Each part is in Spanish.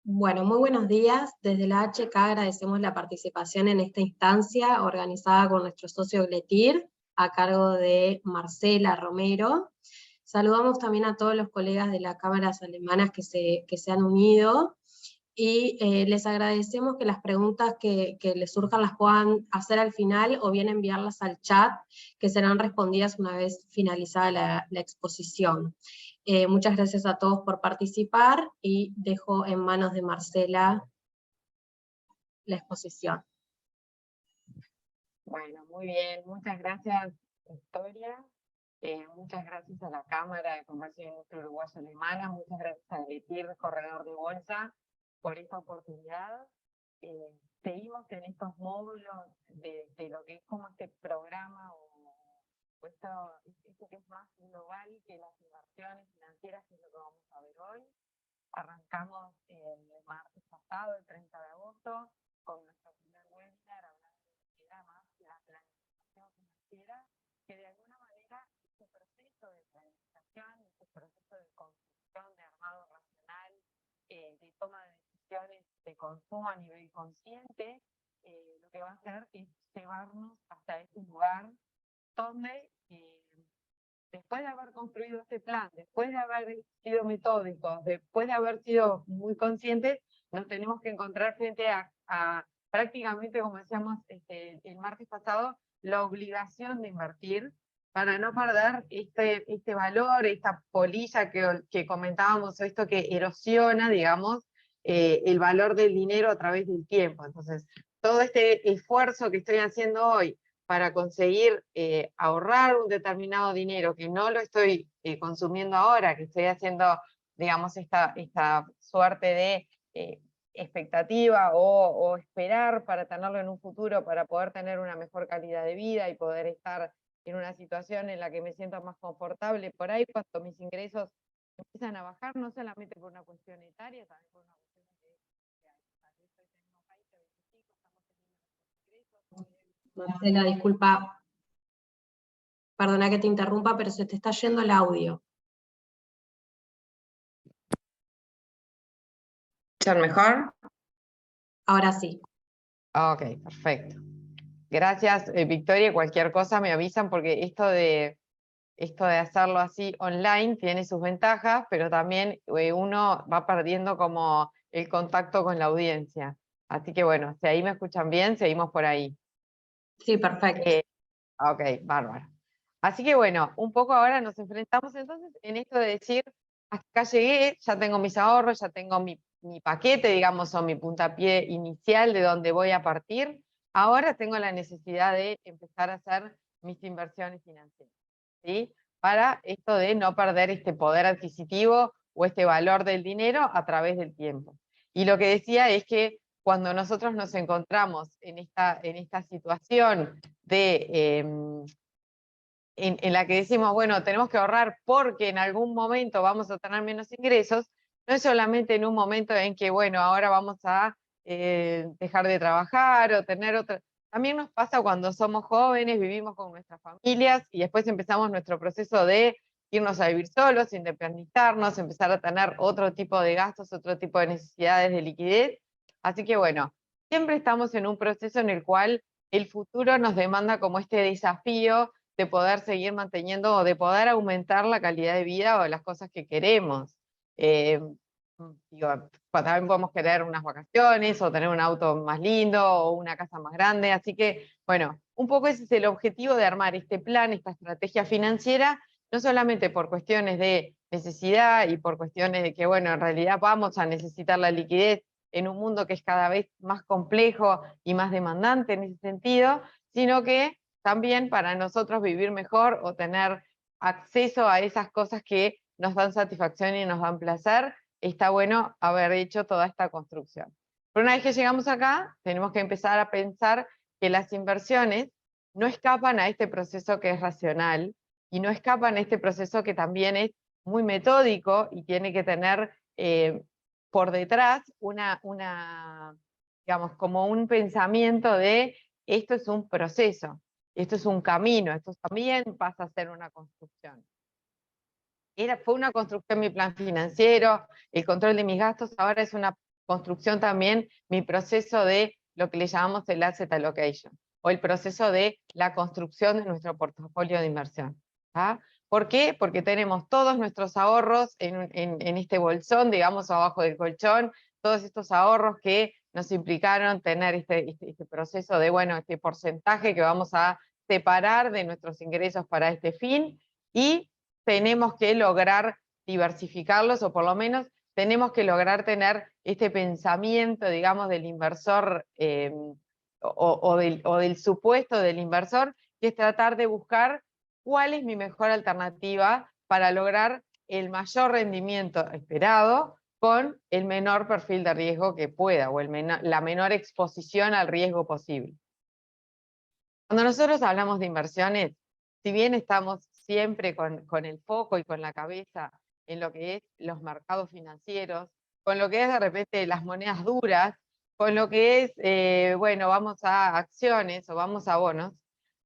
Bueno, muy buenos días. Desde la HK agradecemos la participación en esta instancia organizada con nuestro socio Gletir, a cargo de Marcela Romero. Saludamos también a todos los colegas de las cámaras alemanas que se han unido y les agradecemos que las preguntas que les surjan las puedan hacer al final o bien enviarlas al chat, que serán respondidas una vez finalizada la exposición. Muchas gracias a todos por participar y dejo en manos de Marcela la exposición. Bueno, muy bien. Muchas gracias, Victoria. Muchas gracias a la Cámara de Comercio y Industria Uruguaya Alemana. Muchas gracias a Gletir, Corredor de Bolsa, por esta oportunidad. Seguimos en estos módulos de lo que es como este programa o esto que es más global que las inversiones financieras, que es lo que vamos a ver hoy. Arrancamos el martes pasado, el 30 de agosto, con nuestro primer webinar hablando de lo que era más la planificación financiera, que de alguna manera este proceso de planificación, este proceso de construcción, de armado racional, de toma de decisiones de consumo a nivel consciente, lo que va a hacer es llevarnos hasta este lugar donde después de haber construido este plan, después de haber sido metódicos, después de haber sido muy conscientes, nos tenemos que encontrar frente a prácticamente, como decíamos el martes pasado, la obligación de invertir para no perder este valor, esta polilla que comentábamos, esto que erosiona, digamos, el valor del dinero a través del tiempo. Entonces, todo este esfuerzo que estoy haciendo hoy para conseguir ahorrar un determinado dinero que no lo estoy consumiendo ahora, que estoy haciendo, digamos, esta suerte de expectativa o esperar para tenerlo en un futuro, para poder tener una mejor calidad de vida y poder estar en una situación en la que me siento más confortable por ahí, cuando mis ingresos empiezan a bajar, no solamente por una cuestión etaria, también por una cuestión Marcela, disculpa, perdona que te interrumpa, pero se te está yendo el audio. ¿escuchar mejor? Ahora sí. Ok, perfecto. Gracias, Victoria. Cualquier cosa me avisan, porque esto de hacerlo así online tiene sus ventajas, pero también uno va perdiendo como el contacto con la audiencia. Así que bueno, si ahí me escuchan bien, seguimos por ahí. Sí, perfecto. Ok, bárbaro. Así que bueno, un poco ahora nos enfrentamos entonces en esto de decir, hasta acá llegué, ya tengo mis ahorros, ya tengo mi paquete, digamos, o mi puntapié inicial de donde voy a partir. Ahora tengo la necesidad de empezar a hacer mis inversiones financieras, ¿sí? Para esto de no perder este poder adquisitivo o este valor del dinero a través del tiempo. Y lo que decía es que cuando nosotros nos encontramos en esta situación en la que decimos, bueno, tenemos que ahorrar porque en algún momento vamos a tener menos ingresos, no es solamente en un momento en que, bueno, ahora vamos a dejar de trabajar o tener otra. También nos pasa cuando somos jóvenes, vivimos con nuestras familias y después empezamos nuestro proceso de irnos a vivir solos, independizarnos, empezar a tener otro tipo de gastos, otro tipo de necesidades de liquidez. Así que bueno, siempre estamos en un proceso en el cual el futuro nos demanda como este desafío de poder seguir manteniendo o de poder aumentar la calidad de vida o las cosas que queremos. También podemos querer unas vacaciones o tener un auto más lindo o una casa más grande, así que, bueno, un poco ese es el objetivo de armar este plan, esta estrategia financiera, no solamente por cuestiones de necesidad y por cuestiones de que, bueno, en realidad vamos a necesitar la liquidez en un mundo que es cada vez más complejo y más demandante en ese sentido, sino que también para nosotros vivir mejor o tener acceso a esas cosas que nos dan satisfacción y nos dan placer, está bueno haber hecho toda esta construcción. Pero una vez que llegamos acá, tenemos que empezar a pensar que las inversiones no escapan a este proceso que es racional y no escapan a este proceso que también es muy metódico y tiene que tener por detrás digamos, como un pensamiento de esto es un proceso. Esto es un camino, esto también pasa a ser una construcción. Fue una construcción mi plan financiero, el control de mis gastos, ahora es una construcción también mi proceso de lo que le llamamos el asset allocation, o el proceso de la construcción de nuestro portafolio de inversión. ¿Ah? ¿Por qué? Porque tenemos todos nuestros ahorros en este bolsón, digamos, abajo del colchón, todos estos ahorros que nos implicaron tener este proceso de, bueno, este porcentaje que vamos a separar de nuestros ingresos para este fin, y tenemos que lograr diversificarlos, o por lo menos tenemos que lograr tener este pensamiento, digamos, del inversor o del supuesto del inversor, que es tratar de buscar cuál es mi mejor alternativa para lograr el mayor rendimiento esperado con el menor perfil de riesgo que pueda, o la menor exposición al riesgo posible. Cuando nosotros hablamos de inversiones, si bien estamos siempre con el foco y con la cabeza en lo que es los mercados financieros, con lo que es de repente las monedas duras, con lo que es, bueno, vamos a acciones o vamos a bonos,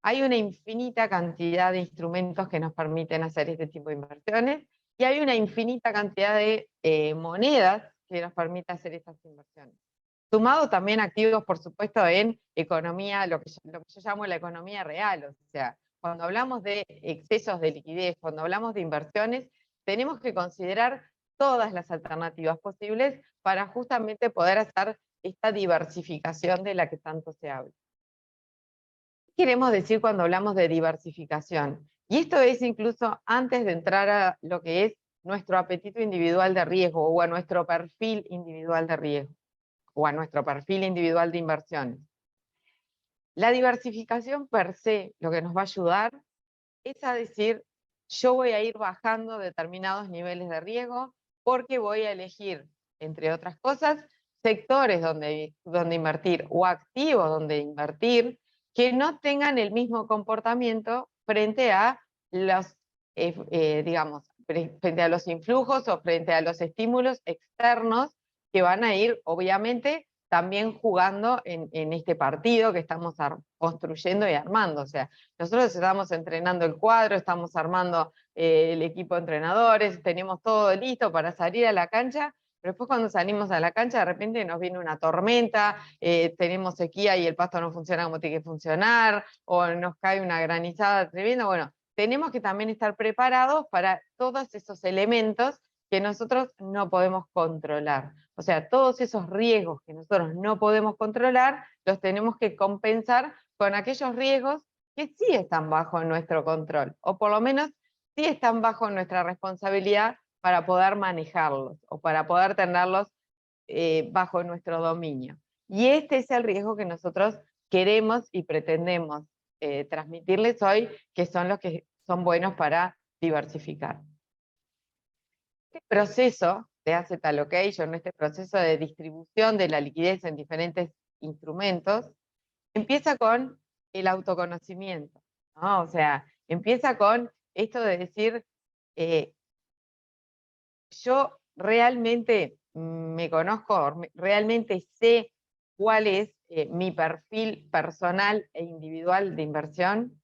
hay una infinita cantidad de instrumentos que nos permiten hacer este tipo de inversiones, y hay una infinita cantidad de monedas que nos permiten hacer estas inversiones. Sumado también activos, por supuesto, en economía, lo que yo llamo la economía real. O sea, cuando hablamos de excesos de liquidez, cuando hablamos de inversiones, tenemos que considerar todas las alternativas posibles para justamente poder hacer esta diversificación de la que tanto se habla. ¿Qué queremos decir cuando hablamos de diversificación? Y esto es incluso antes de entrar a lo que es nuestro apetito individual de riesgo, o a nuestro perfil individual de riesgo, o a nuestro perfil individual de inversiones. La diversificación per se, lo que nos va a ayudar es a decir, yo voy a ir bajando determinados niveles de riesgo, porque voy a elegir, entre otras cosas, sectores donde invertir, o activos donde invertir, que no tengan el mismo comportamiento frente a los, digamos, frente a los influjos o frente a los estímulos externos que van a ir, obviamente, también jugando en este partido que estamos construyendo y armando. O sea, nosotros estamos entrenando el cuadro, estamos armando el equipo de entrenadores, tenemos todo listo para salir a la cancha, pero después cuando salimos a la cancha de repente nos viene una tormenta, tenemos sequía y el pasto no funciona como tiene que funcionar, o nos cae una granizada tremenda. Bueno, tenemos que también estar preparados para todos esos elementos que nosotros no podemos controlar. O sea, todos esos riesgos que nosotros no podemos controlar, los tenemos que compensar con aquellos riesgos que sí están bajo nuestro control, o por lo menos sí están bajo nuestra responsabilidad para poder manejarlos, o para poder tenerlos bajo nuestro dominio. Y este es el riesgo que nosotros queremos y pretendemos transmitirles hoy, que son los que son buenos para diversificar. Este proceso de asset allocation, este proceso de distribución de la liquidez en diferentes instrumentos, empieza con el autoconocimiento, ¿no? O sea, empieza con esto de decir, yo realmente me conozco, realmente sé cuál es mi perfil personal e individual de inversión.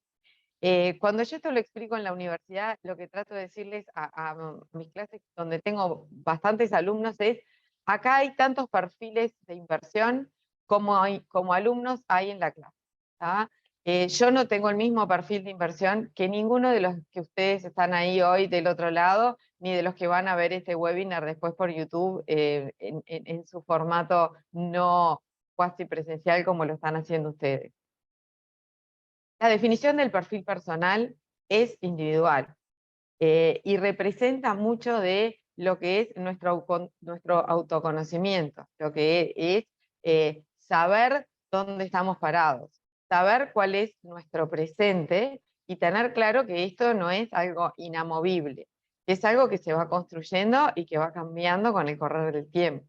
Cuando yo esto lo explico en la universidad, lo que trato de decirles a mis clases, donde tengo bastantes alumnos, es, acá hay tantos perfiles de inversión como alumnos hay en la clase. ¿Tá? Yo no tengo el mismo perfil de inversión que ninguno de los que ustedes están ahí hoy del otro lado, ni de los que van a ver este webinar después por YouTube en su formato no cuasi presencial como lo están haciendo ustedes. La definición del perfil personal es individual y representa mucho de lo que es nuestro autoconocimiento, lo que es saber dónde estamos parados, saber cuál es nuestro presente y tener claro que esto no es algo inamovible, es algo que se va construyendo y que va cambiando con el correr del tiempo.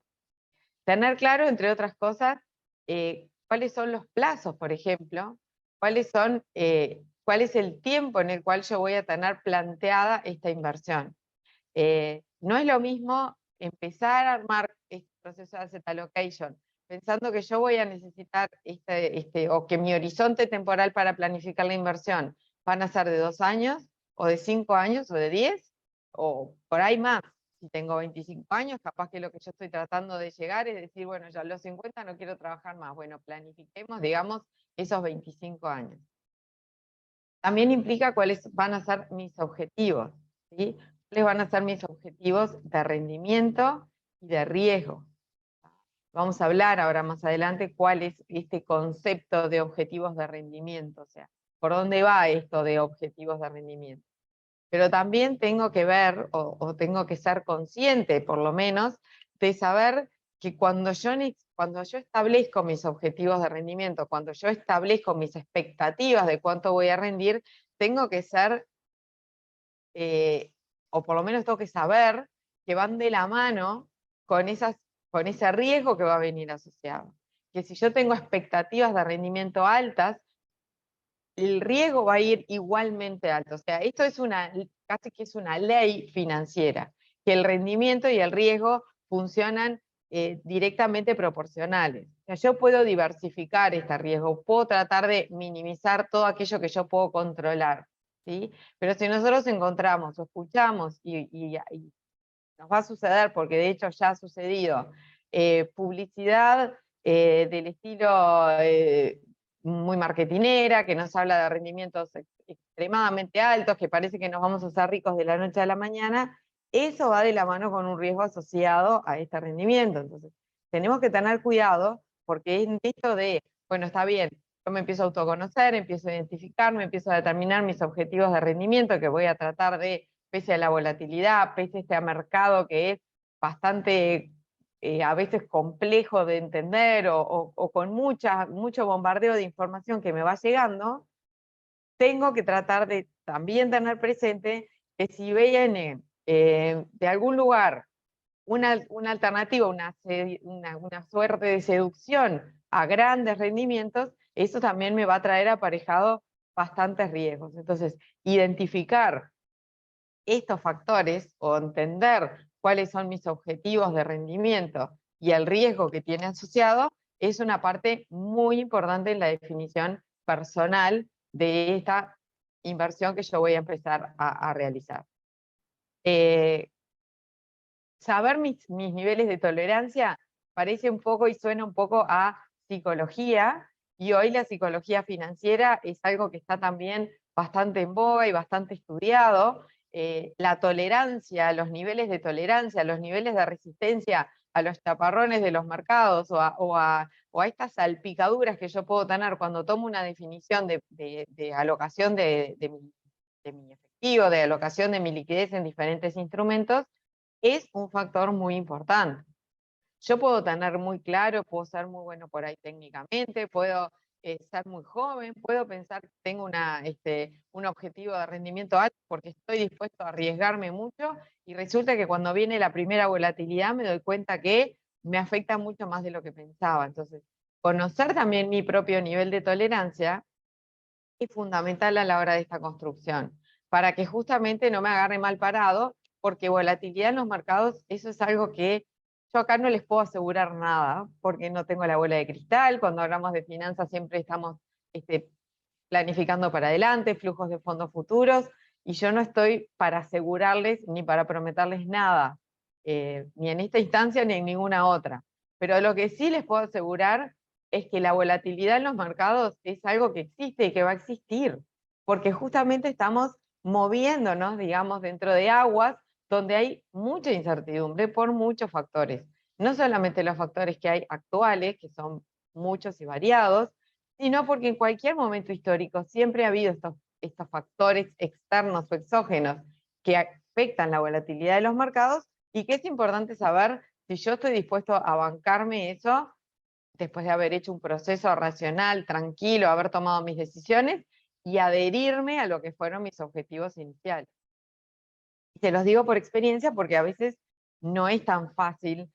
Tener claro, entre otras cosas, cuáles son los plazos, por ejemplo, cuál es el tiempo en el cual yo voy a tener planteada esta inversión. No es lo mismo empezar a armar este proceso de asset allocation pensando que yo voy a necesitar o que mi horizonte temporal para planificar la inversión van a ser de 2 años, o de 5 años, o de 10, o por ahí más. Si tengo 25 años, capaz que lo que yo estoy tratando de llegar es decir, bueno, ya a los 50 no quiero trabajar más. Bueno, planifiquemos, digamos, esos 25 años. También implica cuáles van a ser mis objetivos, ¿sí? ¿Cuáles van a ser mis objetivos de rendimiento y de riesgo? Vamos a hablar ahora más adelante cuál es este concepto de objetivos de rendimiento, o sea, por dónde va esto de objetivos de rendimiento. Pero también tengo que ver, o tengo que ser consciente, por lo menos, de saber que cuando yo establezco mis objetivos de rendimiento, cuando yo establezco mis expectativas de cuánto voy a rendir, tengo que ser, o por lo menos tengo que saber, que van de la mano con ese riesgo que va a venir asociado. Que si yo tengo expectativas de rendimiento altas, el riesgo va a ir igualmente alto. O sea, esto es casi que es una ley financiera, que el rendimiento y el riesgo funcionan directamente proporcionales. O sea, yo puedo diversificar este riesgo, puedo tratar de minimizar todo aquello que yo puedo controlar, ¿sí? Pero si nosotros encontramos o escuchamos, y nos va a suceder, porque de hecho ya ha sucedido, publicidad del estilo muy marketinera, que nos habla de rendimientos extremadamente altos, que parece que nos vamos a hacer ricos de la noche a la mañana, eso va de la mano con un riesgo asociado a este rendimiento. Entonces, tenemos que tener cuidado, porque es esto de, bueno, está bien, yo me empiezo a autoconocer, empiezo a identificarme, empiezo a determinar mis objetivos de rendimiento, que voy a tratar de, pese a la volatilidad, pese a este mercado que es bastante a veces complejo de entender o con mucho bombardeo de información que me va llegando, tengo que tratar de también tener presente que si viene de algún lugar una alternativa, una suerte de seducción a grandes rendimientos, eso también me va a traer aparejado bastantes riesgos. Entonces, identificar estos factores o entender cuáles son mis objetivos de rendimiento y el riesgo que tiene asociado es una parte muy importante en la definición personal de esta inversión que yo voy a empezar a realizar. Saber mis niveles de tolerancia parece un poco y suena un poco a psicología, y hoy la psicología financiera es algo que está también bastante en boga y bastante estudiado. La tolerancia, los niveles de tolerancia, los niveles de resistencia a los chaparrones de los mercados o a estas salpicaduras que yo puedo tener cuando tomo una definición de alocación de mi efectivo, de alocación de mi liquidez en diferentes instrumentos, es un factor muy importante. Yo puedo tener muy claro, puedo ser muy bueno por ahí técnicamente, puedo ser muy joven, puedo pensar que tengo un objetivo de rendimiento alto porque estoy dispuesto a arriesgarme mucho, y resulta que cuando viene la primera volatilidad me doy cuenta que me afecta mucho más de lo que pensaba. Entonces, conocer también mi propio nivel de tolerancia es fundamental a la hora de esta construcción, para que justamente no me agarre mal parado, porque volatilidad en los mercados, eso es algo que yo acá no les puedo asegurar nada, porque no tengo la bola de cristal. Cuando hablamos de finanzas siempre estamos planificando para adelante, flujos de fondos futuros, y yo no estoy para asegurarles ni para prometerles nada, ni en esta instancia ni en ninguna otra. Pero lo que sí les puedo asegurar es que la volatilidad en los mercados es algo que existe y que va a existir, porque justamente estamos moviéndonos, digamos, dentro de aguas donde hay mucha incertidumbre por muchos factores. No solamente los factores que hay actuales, que son muchos y variados, sino porque en cualquier momento histórico siempre ha habido estos factores externos o exógenos que afectan la volatilidad de los mercados, y que es importante saber si yo estoy dispuesto a bancarme eso después de haber hecho un proceso racional, tranquilo, haber tomado mis decisiones y adherirme a lo que fueron mis objetivos iniciales. Y se los digo por experiencia porque a veces no es tan fácil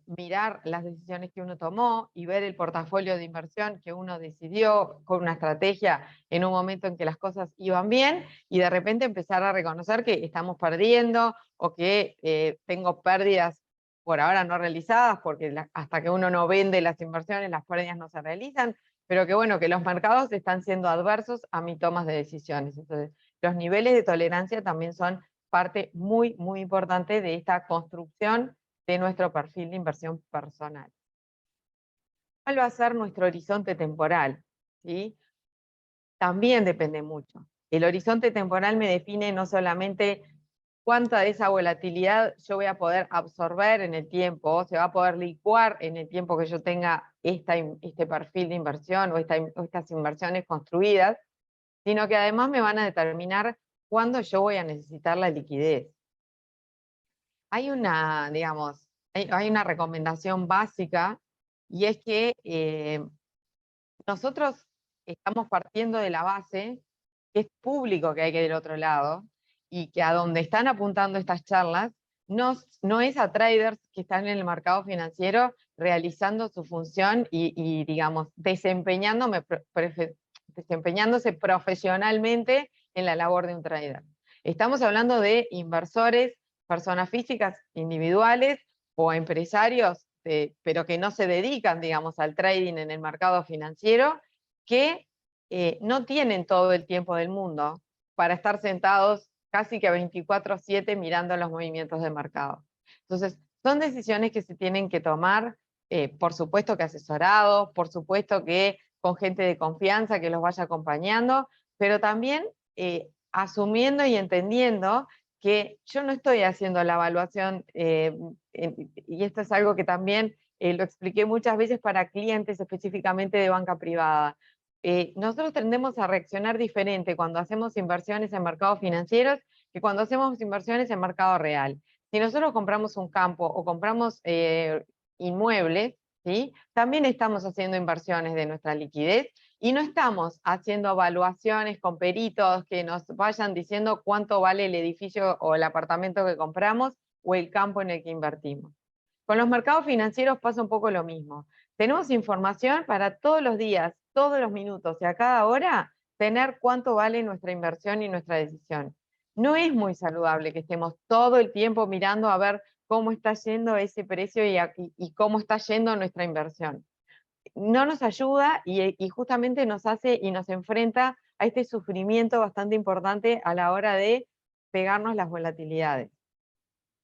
mirar las decisiones que uno tomó y ver el portafolio de inversión que uno decidió con una estrategia en un momento en que las cosas iban bien, y de repente empezar a reconocer que estamos perdiendo o que tengo pérdidas por ahora no realizadas, porque hasta que uno no vende las inversiones, las pérdidas no se realizan, pero que bueno, que los mercados están siendo adversos a mis tomas de decisiones. Entonces, los niveles de tolerancia también son parte muy, muy importante de esta construcción de nuestro perfil de inversión personal. ¿Cuál va a ser nuestro horizonte temporal? ¿Sí? También depende mucho. El horizonte temporal me define no solamente cuánta de esa volatilidad yo voy a poder absorber en el tiempo, se va a poder licuar en el tiempo que yo tenga este perfil de inversión o estas inversiones construidas, sino que además me van a determinar cuándo yo voy a necesitar la liquidez. Hay una, digamos, hay una recomendación básica, y es que nosotros estamos partiendo de la base que es público que hay que ir del otro lado, y que a donde están apuntando estas charlas no es a traders que están en el mercado financiero realizando su función y digamos, desempeñándose profesionalmente en la labor de un trader. Estamos hablando de inversores, personas físicas individuales o empresarios, pero que no se dedican, digamos, al trading en el mercado financiero, que no tienen todo el tiempo del mundo para estar sentados casi que 24/7 mirando los movimientos de mercado. Entonces, son decisiones que se tienen que tomar, por supuesto que asesorados, por supuesto que con gente de confianza que los vaya acompañando, pero también asumiendo y entendiendo que yo no estoy haciendo la evaluación, y esto es algo que también lo expliqué muchas veces para clientes específicamente de banca privada. Nosotros tendemos a reaccionar diferente cuando hacemos inversiones en mercados financieros que cuando hacemos inversiones en mercado real. Si nosotros compramos un campo o compramos inmuebles, ¿sí? También estamos haciendo inversiones de nuestra liquidez y no estamos haciendo evaluaciones con peritos que nos vayan diciendo cuánto vale el edificio o el apartamento que compramos o el campo en el que invertimos. Con los mercados financieros pasa un poco lo mismo. Tenemos información para todos los días, todos los minutos y a cada hora tener cuánto vale nuestra inversión y nuestra decisión. No es muy saludable que estemos todo el tiempo mirando a ver cómo está yendo ese precio y cómo está yendo nuestra inversión. No nos ayuda y justamente nos hace y nos enfrenta a este sufrimiento bastante importante a la hora de pegarnos las volatilidades.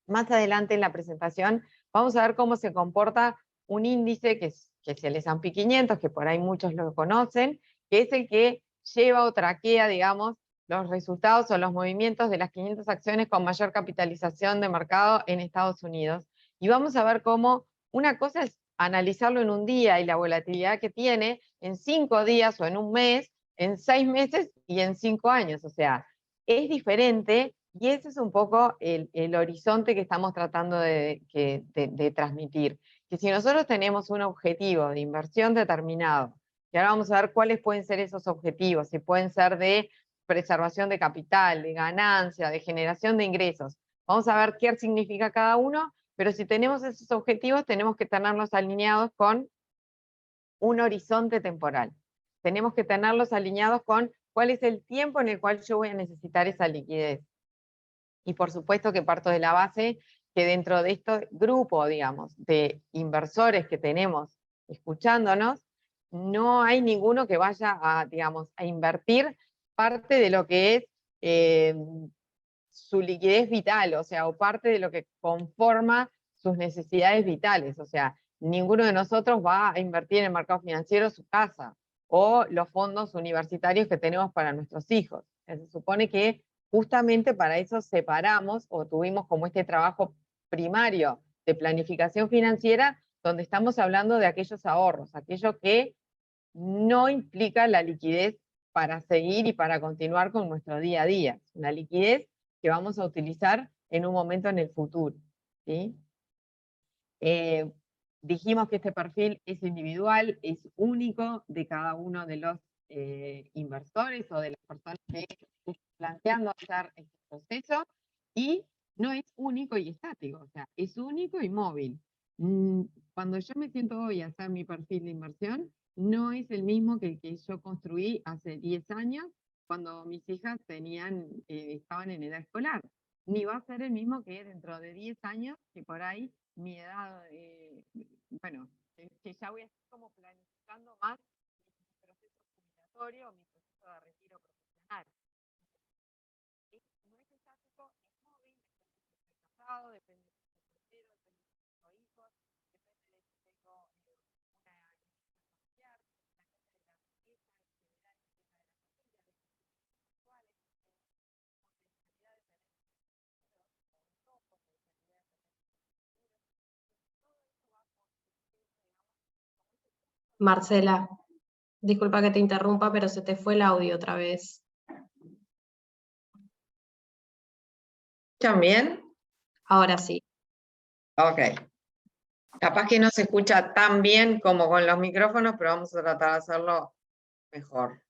Más adelante en la presentación vamos a ver cómo se comporta un índice que es el S&P 500, que por ahí muchos lo conocen, que es el que lleva o traquea, digamos, los resultados o los movimientos de las 500 acciones con mayor capitalización de mercado en Estados Unidos. Y vamos a ver cómo una cosa es analizarlo en un día y la volatilidad que tiene en 5 días o en un mes, en 6 meses y en 5 años. O sea, es diferente. Y ese es un poco el horizonte que estamos tratando de transmitir. Que si nosotros tenemos un objetivo de inversión determinado, y ahora vamos a ver cuáles pueden ser esos objetivos, si pueden ser de preservación de capital, de ganancia, de generación de ingresos. Vamos a ver qué significa cada uno, pero si tenemos esos objetivos tenemos que tenerlos alineados con un horizonte temporal. Tenemos que tenerlos alineados con cuál es el tiempo en el cual yo voy a necesitar esa liquidez. Y por supuesto que parto de la base que dentro de este grupo, digamos, de inversores que tenemos escuchándonos, no hay ninguno que vaya a, digamos, a invertir parte de lo que es su liquidez vital, o sea, o parte de lo que conforma sus necesidades vitales. O sea, ninguno de nosotros va a invertir en el mercado financiero su casa o los fondos universitarios que tenemos para nuestros hijos. Se supone que justamente para eso separamos o tuvimos como este trabajo primario de planificación financiera, donde estamos hablando de aquellos ahorros, aquello que no implica la liquidez para seguir y para continuar con nuestro día a día. Una liquidez que vamos a utilizar en un momento en el futuro, ¿sí? Dijimos que este perfil es individual, es único de cada uno de los inversores o de las personas que están planteando hacer este proceso, y no es único y estático, o sea, es único y móvil. Cuando yo me siento hoy a hacer mi perfil de inversión, no es el mismo que el que yo construí hace 10 años, cuando mis hijas estaban en edad escolar. Ni va a ser el mismo que dentro de 10 años, que por ahí mi edad, bueno, que ya voy a estar como planificando más mi proceso jubilatorio o mi proceso de retiro profesional. No es estático, es móvil, casado, depende de si soy soltero, depende de si tengo hijos, depende de si tengo una familiar, depende de la riqueza en general, riqueza de la familia, de sus sexuales, potencialidad de tener hijos, o no potencialidad de tener hijos. Todo eso va construyendo, digamos, como ese punto de Marcela, disculpa que te interrumpa, pero se te fue el audio otra vez. ¿Escuchan bien? Ahora sí. Ok. Capaz que no se escucha tan bien como con los micrófonos, pero vamos a tratar de hacerlo mejor.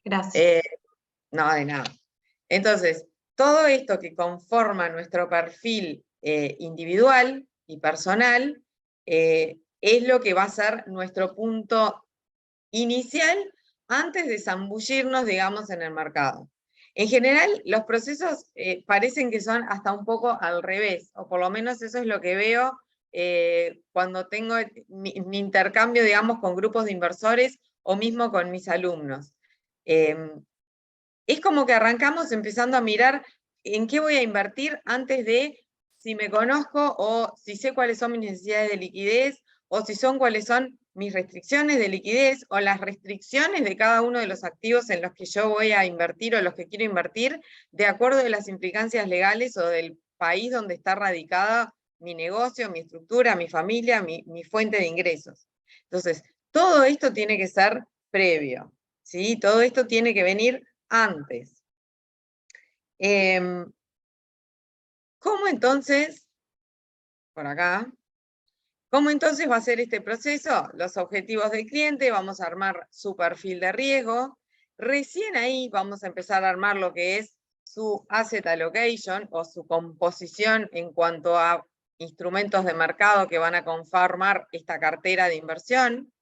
Gracias. No, de nada. Entonces, todo esto que conforma nuestro perfil individual y personal es lo que va a ser nuestro punto inicial antes de zambullirnos, digamos, en el mercado. En general, los procesos parecen que son hasta un poco al revés, o por lo menos eso es lo que veo cuando tengo mi intercambio, digamos, con grupos de inversores o mismo con mis alumnos. Es como que arrancamos empezando a mirar en qué voy a invertir antes de si me conozco o si sé cuáles son mis necesidades de liquidez o si son cuáles son mis restricciones de liquidez o las restricciones de cada uno de los activos en los que yo voy a invertir o los que quiero invertir de acuerdo a las implicancias legales o del país donde está radicada mi negocio, mi estructura, mi familia, mi fuente de ingresos. Entonces, todo esto tiene que ser previo, ¿sí? Todo esto tiene que venir antes. ¿Cómo entonces, por acá, cómo entonces va a ser este proceso? Los objetivos del cliente, vamos a armar su perfil de riesgo, recién ahí vamos a empezar a armar lo que es su asset allocation o su composición en cuanto a instrumentos de mercado que van a conformar esta cartera de inversión.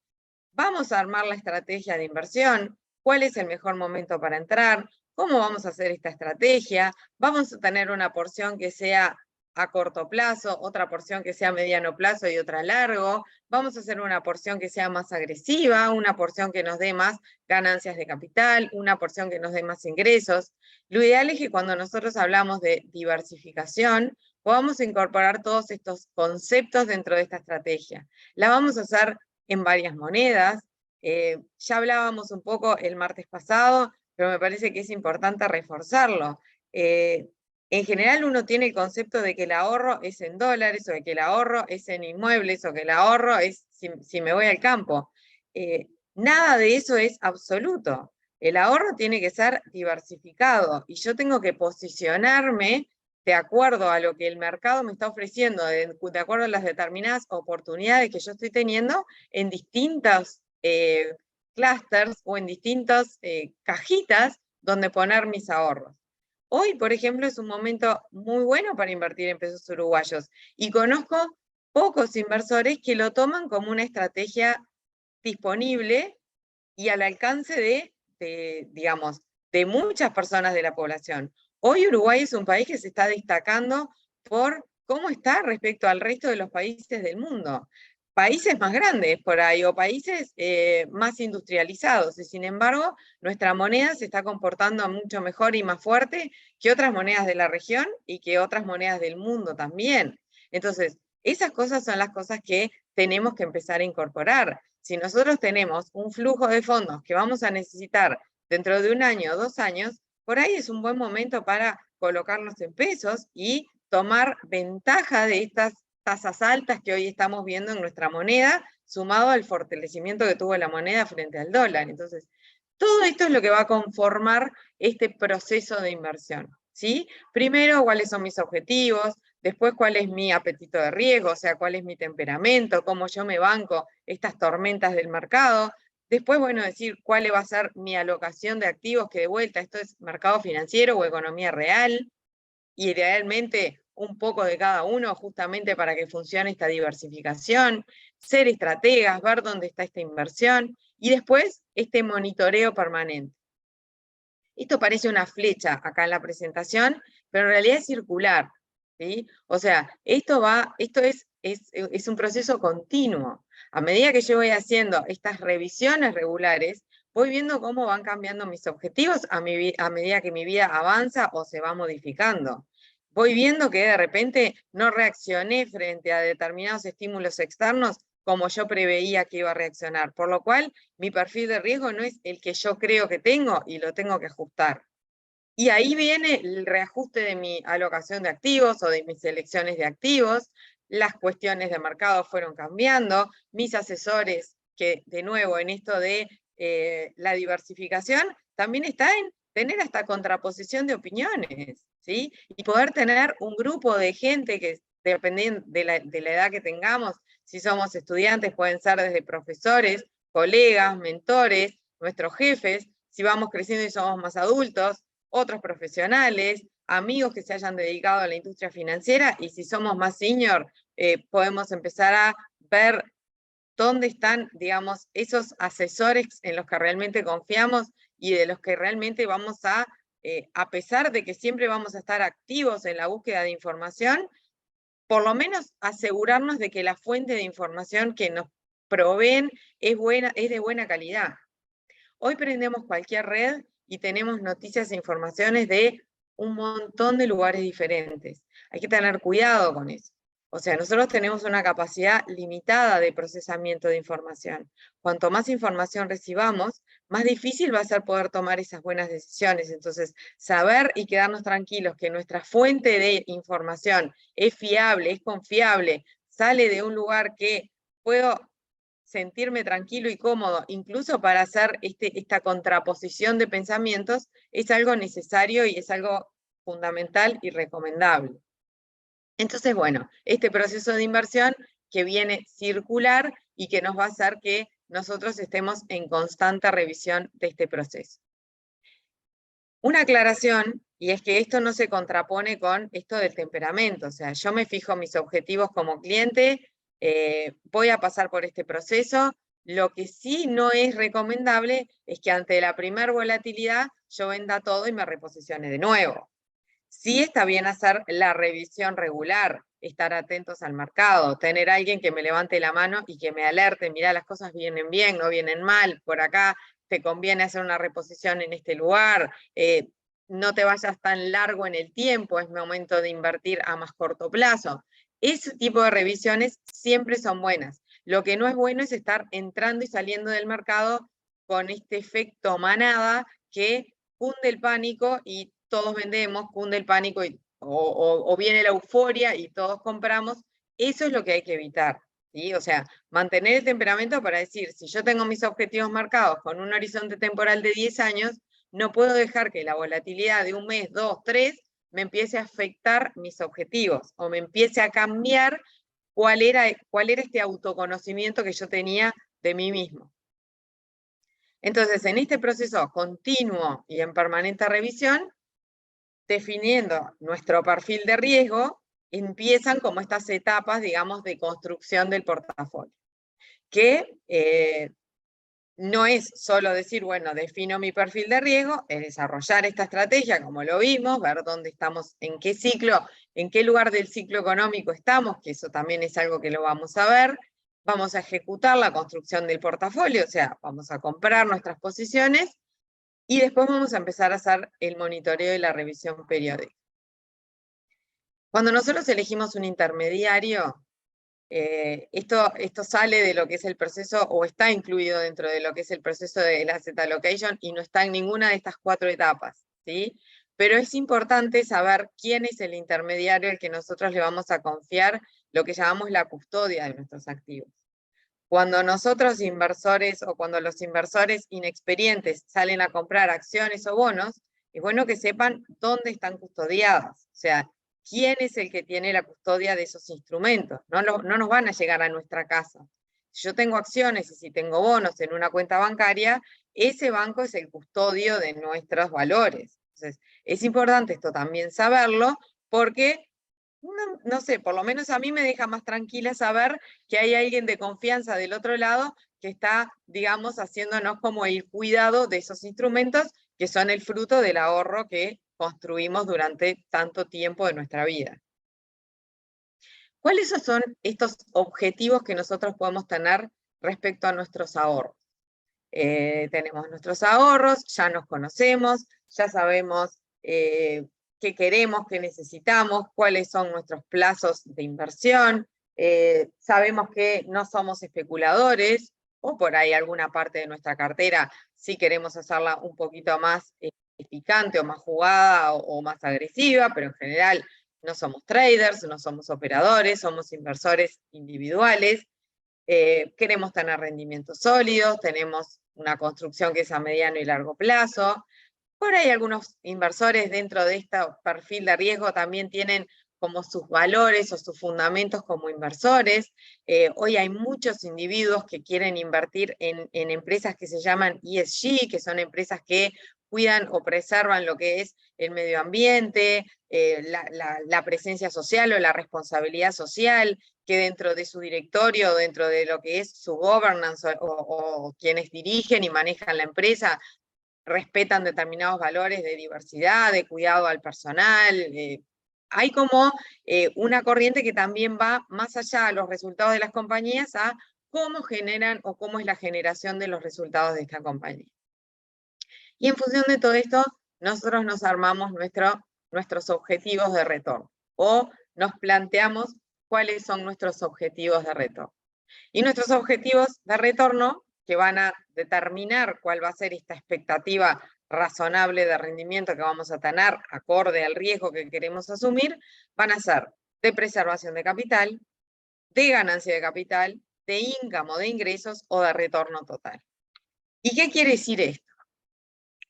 Vamos a armar la estrategia de inversión, cuál es el mejor momento para entrar, cómo vamos a hacer esta estrategia, vamos a tener una porción que sea a corto plazo, otra porción que sea a mediano plazo y otra a largo, vamos a hacer una porción que sea más agresiva, una porción que nos dé más ganancias de capital, una porción que nos dé más ingresos. Lo ideal es que cuando nosotros hablamos de diversificación, podamos incorporar todos estos conceptos dentro de esta estrategia. La vamos a hacer en varias monedas. Ya hablábamos un poco el martes pasado, pero me parece que es importante reforzarlo. En general uno tiene el concepto de que el ahorro es en dólares, o de que el ahorro es en inmuebles, o que el ahorro es si me voy al campo. Nada de eso es absoluto. El ahorro tiene que ser diversificado, y yo tengo que posicionarme de acuerdo a lo que el mercado me está ofreciendo, de acuerdo a las determinadas oportunidades que yo estoy teniendo en distintos clusters o en distintas cajitas donde poner mis ahorros. Hoy, por ejemplo, es un momento muy bueno para invertir en pesos uruguayos y conozco pocos inversores que lo toman como una estrategia disponible y al alcance digamos, de muchas personas de la población. Hoy Uruguay es un país que se está destacando por cómo está respecto al resto de los países del mundo. Países más grandes por ahí o países más industrializados, y sin embargo nuestra moneda se está comportando mucho mejor y más fuerte que otras monedas de la región y que otras monedas del mundo también. Entonces, esas cosas son las cosas que tenemos que empezar a incorporar. Si nosotros tenemos un flujo de fondos que vamos a necesitar dentro de 1 año o 2 años, por ahí es un buen momento para colocarlos en pesos y tomar ventaja de estas tasas altas que hoy estamos viendo en nuestra moneda, sumado al fortalecimiento que tuvo la moneda frente al dólar. Entonces, todo esto es lo que va a conformar este proceso de inversión, ¿sí? Primero, cuáles son mis objetivos, después cuál es mi apetito de riesgo, o sea, cuál es mi temperamento, cómo yo me banco estas tormentas del mercado. Después, bueno, decir cuál va a ser mi alocación de activos, que de vuelta, esto es mercado financiero o economía real, y idealmente un poco de cada uno, justamente para que funcione esta diversificación, ser estrategas, ver dónde está esta inversión, y después este monitoreo permanente. Esto parece una flecha acá en la presentación, pero en realidad es circular, ¿sí? O sea, esto es un proceso continuo. A medida que yo voy haciendo estas revisiones regulares, voy viendo cómo van cambiando mis objetivos a medida que mi vida avanza o se va modificando. voy viendo que de repente no reaccioné frente a determinados estímulos externos como yo preveía que iba a reaccionar, por lo cual mi perfil de riesgo no es el que yo creo que tengo y lo tengo que ajustar. Y ahí viene el reajuste de mi alocación de activos o de mis elecciones de activos, las cuestiones de mercado fueron cambiando, mis asesores, que de nuevo en esto de la diversificación, también está en tener esta contraposición de opiniones, ¿sí? Y poder tener un grupo de gente que, dependiendo de la edad que tengamos, si somos estudiantes, pueden ser desde profesores, colegas, mentores, nuestros jefes, si vamos creciendo y somos más adultos, otros profesionales, amigos que se hayan dedicado a la industria financiera, y si somos más senior, podemos empezar a ver dónde están, digamos, esos asesores en los que realmente confiamos y de los que realmente vamos a pesar de que siempre vamos a estar activos en la búsqueda de información, por lo menos asegurarnos de que la fuente de información que nos proveen es de buena calidad. Hoy prendemos cualquier red y tenemos noticias e informaciones de un montón de lugares diferentes. Hay que tener cuidado con eso. O sea, nosotros tenemos una capacidad limitada de procesamiento de información. Cuanto más información recibamos, más difícil va a ser poder tomar esas buenas decisiones. Entonces, saber y quedarnos tranquilos que nuestra fuente de información es fiable, es confiable, sale de un lugar que puedo sentirme tranquilo y cómodo, incluso para hacer esta contraposición de pensamientos, es algo necesario y es algo fundamental y recomendable. Entonces, bueno, este proceso de inversión que viene circular y que nos va a hacer que nosotros estemos en constante revisión de este proceso. Una aclaración, y es que esto no se contrapone con esto del temperamento, o sea, yo me fijo mis objetivos como cliente, voy a pasar por este proceso. Lo que sí no es recomendable es que ante la primer volatilidad yo venda todo y me reposicione de nuevo. Sí está bien hacer la revisión regular, estar atentos al mercado, tener a alguien que me levante la mano y que me alerte, mirá, las cosas vienen bien, no vienen mal, por acá te conviene hacer una reposición en este lugar, no te vayas tan largo en el tiempo, es momento de invertir a más corto plazo. Ese tipo de revisiones siempre son buenas. Lo que no es bueno es estar entrando y saliendo del mercado con este efecto manada que cunde el pánico y todos vendemos, cunde el pánico o viene la euforia y todos compramos. Eso es lo que hay que evitar, ¿sí? O sea, mantener el temperamento para decir, si yo tengo mis objetivos marcados con un horizonte temporal de 10 años, no puedo dejar que la volatilidad de un mes, 2, 3, me empiece a afectar mis objetivos o me empiece a cambiar cuál era este autoconocimiento que yo tenía de mí mismo. Entonces, en este proceso continuo y en permanente revisión, definiendo nuestro perfil de riesgo, empiezan como estas etapas, digamos, de construcción del portafolio. Que no es solo decir, bueno, defino mi perfil de riesgo, es desarrollar esta estrategia, como lo vimos, ver dónde estamos, en qué ciclo, en qué lugar del ciclo económico estamos, que eso también es algo que lo vamos a ver. Vamos a ejecutar la construcción del portafolio, o sea, vamos a comprar nuestras posiciones y después vamos a empezar a hacer el monitoreo y la revisión periódica. Cuando nosotros elegimos un intermediario, esto sale de lo que es el proceso, o está incluido dentro de lo que es el proceso del asset allocation, y no está en ninguna de estas 4 etapas, ¿sí? Pero es importante saber quién es el intermediario al que nosotros le vamos a confiar lo que llamamos la custodia de nuestros activos. Cuando nosotros inversores o cuando los inversores inexperientes salen a comprar acciones o bonos, es bueno que sepan dónde están custodiadas, o sea, quién es el que tiene la custodia de esos instrumentos. No nos van a llegar a nuestra casa. Si yo tengo acciones y si tengo bonos en una cuenta bancaria, ese banco es el custodio de nuestros valores. Entonces, es importante esto también saberlo, porque no sé, por lo menos a mí me deja más tranquila saber que hay alguien de confianza del otro lado que está, digamos, haciéndonos como el cuidado de esos instrumentos que son el fruto del ahorro que construimos durante tanto tiempo de nuestra vida. ¿Cuáles son estos objetivos que nosotros podemos tener respecto a nuestros ahorros? Tenemos nuestros ahorros, ya nos conocemos, ya sabemos qué qué queremos, qué necesitamos, cuáles son nuestros plazos de inversión. Sabemos que no somos especuladores, o por ahí alguna parte de nuestra cartera sí queremos hacerla un poquito más picante o más jugada o más agresiva, pero en general no somos traders, no somos operadores, somos inversores individuales. Queremos tener rendimientos sólidos, tenemos una construcción que es a mediano y largo plazo. Por ahí algunos inversores dentro de este perfil de riesgo también tienen como sus valores o sus fundamentos como inversores. Hoy hay muchos individuos que quieren invertir en empresas que se llaman ESG, que son empresas que cuidan o preservan lo que es el medio ambiente, la presencia social o la responsabilidad social, que dentro de su directorio, dentro de lo que es su governance o quienes dirigen y manejan la empresa, respetan determinados valores de diversidad, de cuidado al personal. Hay como una corriente que también va más allá de los resultados de las compañías a cómo generan o cómo es la generación de los resultados de esta compañía. Y en función de todo esto, nosotros nos armamos nuestros objetivos de retorno, o nos planteamos cuáles son nuestros objetivos de retorno. Y nuestros objetivos de retorno, que van a determinar cuál va a ser esta expectativa razonable de rendimiento que vamos a tener, acorde al riesgo que queremos asumir, van a ser de preservación de capital, de ganancia de capital, de income o de ingresos, o de retorno total. ¿Y qué quiere decir esto?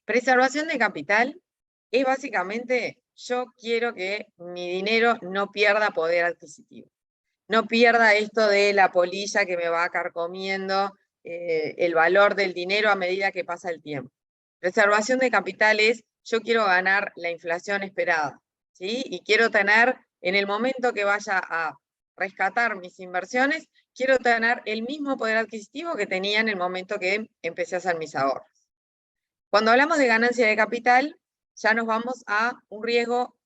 Preservación de capital es básicamente, yo quiero que mi dinero no pierda poder adquisitivo. No pierda esto de la polilla que me va carcomiendo el valor del dinero a medida que pasa el tiempo. Preservación de capital es, yo quiero ganar la inflación esperada, ¿sí? Y quiero tener, en el momento que vaya a rescatar mis inversiones, quiero tener el mismo poder adquisitivo que tenía en el momento que empecé a hacer mis ahorros. Cuando hablamos de ganancia de capital, ya nos vamos a un riesgo,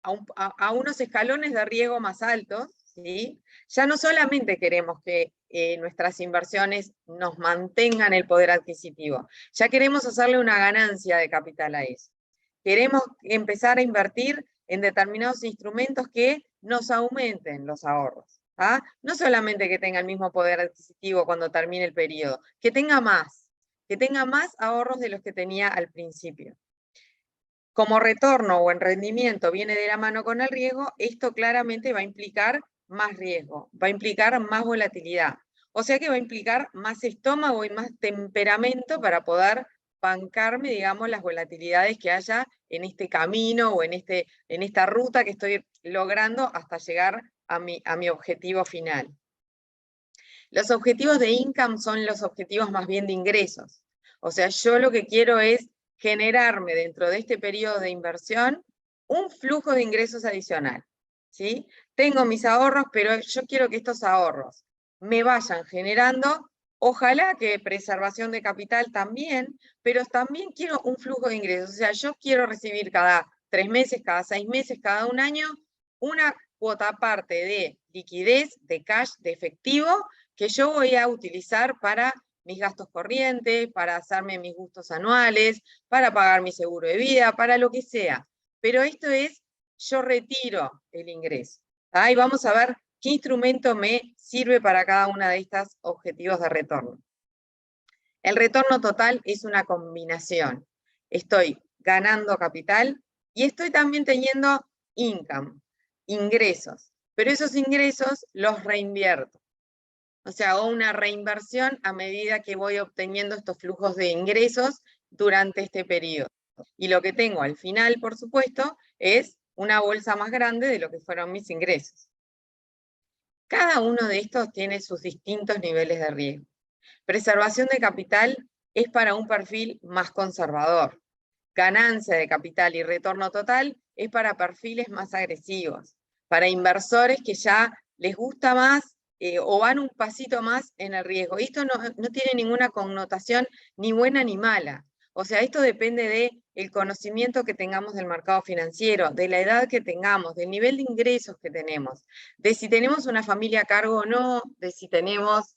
a unos escalones de riesgo más altos, ¿sí? Ya no solamente queremos que nuestras inversiones nos mantengan el poder adquisitivo, ya queremos hacerle una ganancia de capital a eso. Queremos empezar a invertir en determinados instrumentos que nos aumenten los ahorros. ¿Ah? No solamente que tenga el mismo poder adquisitivo cuando termine el periodo, que tenga más ahorros de los que tenía al principio. Como retorno o en rendimiento viene de la mano con el riesgo, esto claramente va a implicar más riesgo, va a implicar más volatilidad. O sea que va a implicar más estómago y más temperamento para poder bancarme, digamos, las volatilidades que haya en este camino o en esta ruta que estoy logrando hasta llegar a mi objetivo final. Los objetivos de income son los objetivos más bien de ingresos. O sea, yo lo que quiero es generarme dentro de este periodo de inversión un flujo de ingresos adicional, ¿sí? Tengo mis ahorros, pero yo quiero que estos ahorros me vayan generando, ojalá que preservación de capital también, pero también quiero un flujo de ingresos. O sea, yo quiero recibir cada 3 meses, cada 6 meses, cada un año, una cuota aparte de liquidez, de cash, de efectivo, que yo voy a utilizar para mis gastos corrientes, para hacerme mis gustos anuales, para pagar mi seguro de vida, para lo que sea. Pero esto es, yo retiro el ingreso. ¿Ah? Y vamos a ver qué instrumento me sirve para cada uno de estos objetivos de retorno. El retorno total es una combinación. Estoy ganando capital y estoy también teniendo income, ingresos. Pero esos ingresos los reinvierto. O sea, hago una reinversión a medida que voy obteniendo estos flujos de ingresos durante este periodo. Y lo que tengo al final, por supuesto, es una bolsa más grande de lo que fueron mis ingresos. Cada uno de estos tiene sus distintos niveles de riesgo. Preservación de capital es para un perfil más conservador. Ganancia de capital y retorno total es para perfiles más agresivos, para inversores que ya les gusta más o van un pasito más en el riesgo. Esto no tiene ninguna connotación ni buena ni mala. O sea, esto depende del conocimiento que tengamos del mercado financiero, de la edad que tengamos, del nivel de ingresos que tenemos, de si tenemos una familia a cargo o no, de si tenemos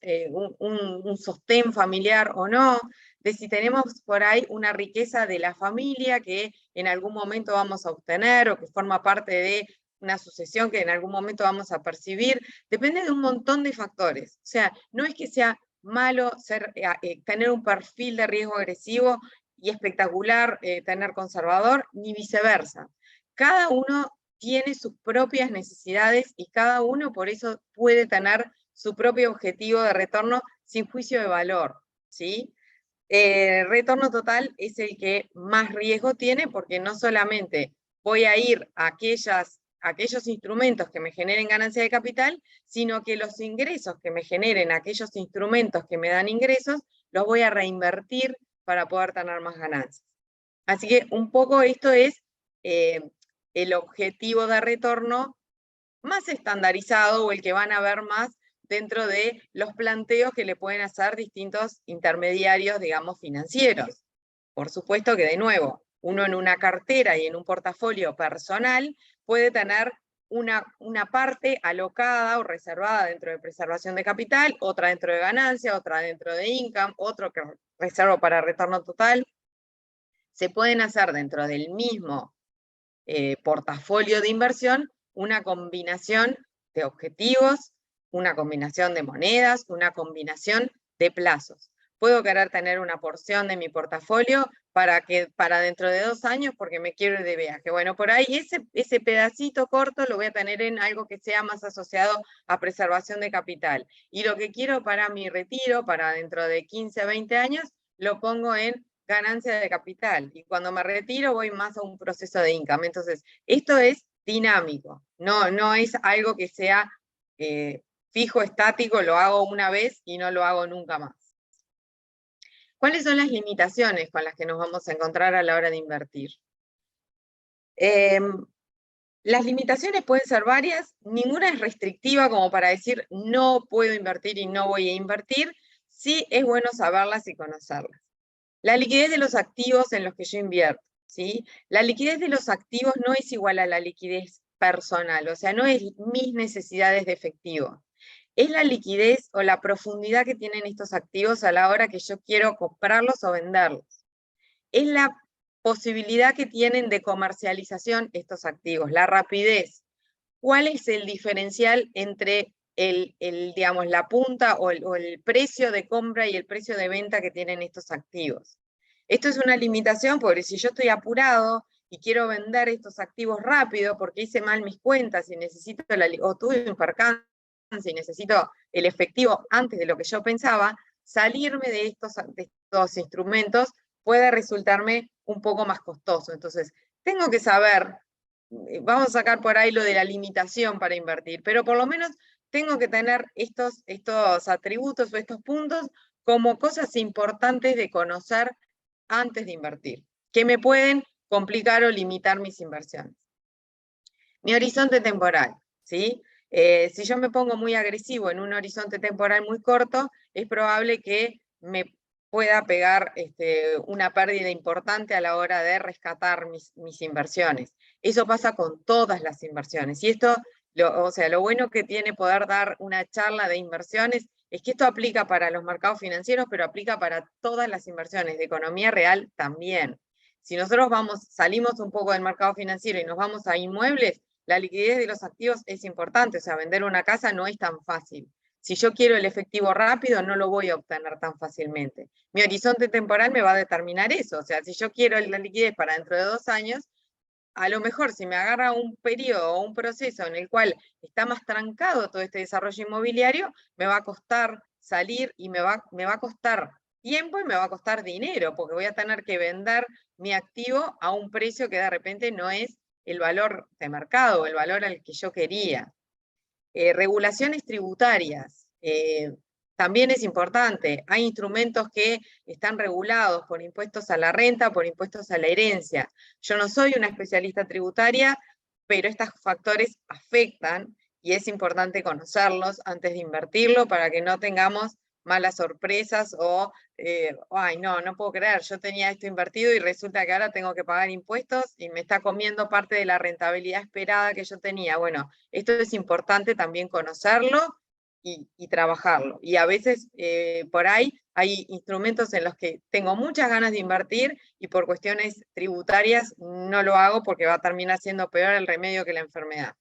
un sostén familiar o no, de si tenemos por ahí una riqueza de la familia que en algún momento vamos a obtener o que forma parte de una sucesión que en algún momento vamos a percibir, depende de un montón de factores. O sea, no es que sea malo tener un perfil de riesgo agresivo y espectacular tener conservador, ni viceversa. Cada uno tiene sus propias necesidades y cada uno por eso puede tener su propio objetivo de retorno sin juicio de valor, ¿sí? Retorno total es el que más riesgo tiene porque no solamente voy a ir a aquellos instrumentos que me generen ganancia de capital, sino que los ingresos que me generen aquellos instrumentos que me dan ingresos, los voy a reinvertir para poder tener más ganancias. Así que un poco esto es el objetivo de retorno más estandarizado o el que van a ver más dentro de los planteos que le pueden hacer distintos intermediarios, digamos, financieros. Por supuesto que, de nuevo, uno en una cartera y en un portafolio personal puede tener una parte alocada o reservada dentro de preservación de capital, otra dentro de ganancia, otra dentro de income, otro que reservo para retorno total. Se pueden hacer dentro del mismo portafolio de inversión una combinación de objetivos, una combinación de monedas, una combinación de plazos. Puedo querer tener una porción de mi portafolio para dentro de 2 años porque me quiero ir de viaje. Bueno, por ahí ese pedacito corto lo voy a tener en algo que sea más asociado a preservación de capital. Y lo que quiero para mi retiro, para dentro de 15, 20 años, lo pongo en ganancia de capital. Y cuando me retiro voy más a un proceso de income. Entonces, esto es dinámico. No es algo que sea fijo, estático, lo hago una vez y no lo hago nunca más. ¿Cuáles son las limitaciones con las que nos vamos a encontrar a la hora de invertir? Las limitaciones pueden ser varias, ninguna es restrictiva como para decir no puedo invertir y no voy a invertir, sí es bueno saberlas y conocerlas. La liquidez de los activos en los que yo invierto, ¿sí? La liquidez de los activos no es igual a la liquidez personal, o sea, no es mis necesidades de efectivo. Es la liquidez o la profundidad que tienen estos activos a la hora que yo quiero comprarlos o venderlos. Es la posibilidad que tienen de comercialización estos activos, la rapidez. ¿Cuál es el diferencial entre digamos, la punta o el precio de compra y el precio de venta que tienen estos activos? Esto es una limitación porque si yo estoy apurado y quiero vender estos activos rápido porque hice mal mis cuentas y necesito o tuve un percance y necesito el efectivo antes de lo que yo pensaba, salirme de estos instrumentos puede resultarme un poco más costoso. Entonces, tengo que saber, vamos a sacar por ahí lo de la limitación para invertir, pero por lo menos tengo que tener estos atributos o estos puntos como cosas importantes de conocer antes de invertir, que me pueden complicar o limitar mis inversiones. Mi horizonte temporal, ¿sí? Si yo me pongo muy agresivo en un horizonte temporal muy corto, es probable que me pueda pegar una pérdida importante a la hora de rescatar mis inversiones. Eso pasa con todas las inversiones. Y esto, o sea, lo bueno que tiene poder dar una charla de inversiones es que esto aplica para los mercados financieros, pero aplica para todas las inversiones de economía real también. Si nosotros salimos un poco del mercado financiero y nos vamos a inmuebles, la liquidez de los activos es importante, o sea, vender una casa no es tan fácil. Si yo quiero el efectivo rápido, no lo voy a obtener tan fácilmente. Mi horizonte temporal me va a determinar eso, o sea, si yo quiero la liquidez para dentro de 2 años, a lo mejor si me agarra un periodo o un proceso en el cual está más trancado todo este desarrollo inmobiliario, me va a costar salir y me va a costar tiempo y me va a costar dinero, porque voy a tener que vender mi activo a un precio que de repente no es el valor de mercado, el valor al que yo quería. Regulaciones tributarias, también es importante. Hay instrumentos que están regulados por impuestos a la renta, por impuestos a la herencia. Yo no soy una especialista tributaria, pero estos factores afectan y es importante conocerlos antes de invertirlo para que no tengamos malas sorpresas o, ay, no puedo creer, yo tenía esto invertido y resulta que ahora tengo que pagar impuestos y me está comiendo parte de la rentabilidad esperada que yo tenía. Bueno, esto es importante también conocerlo y trabajarlo. Y a veces por ahí hay instrumentos en los que tengo muchas ganas de invertir y por cuestiones tributarias no lo hago porque va a terminar siendo peor el remedio que la enfermedad.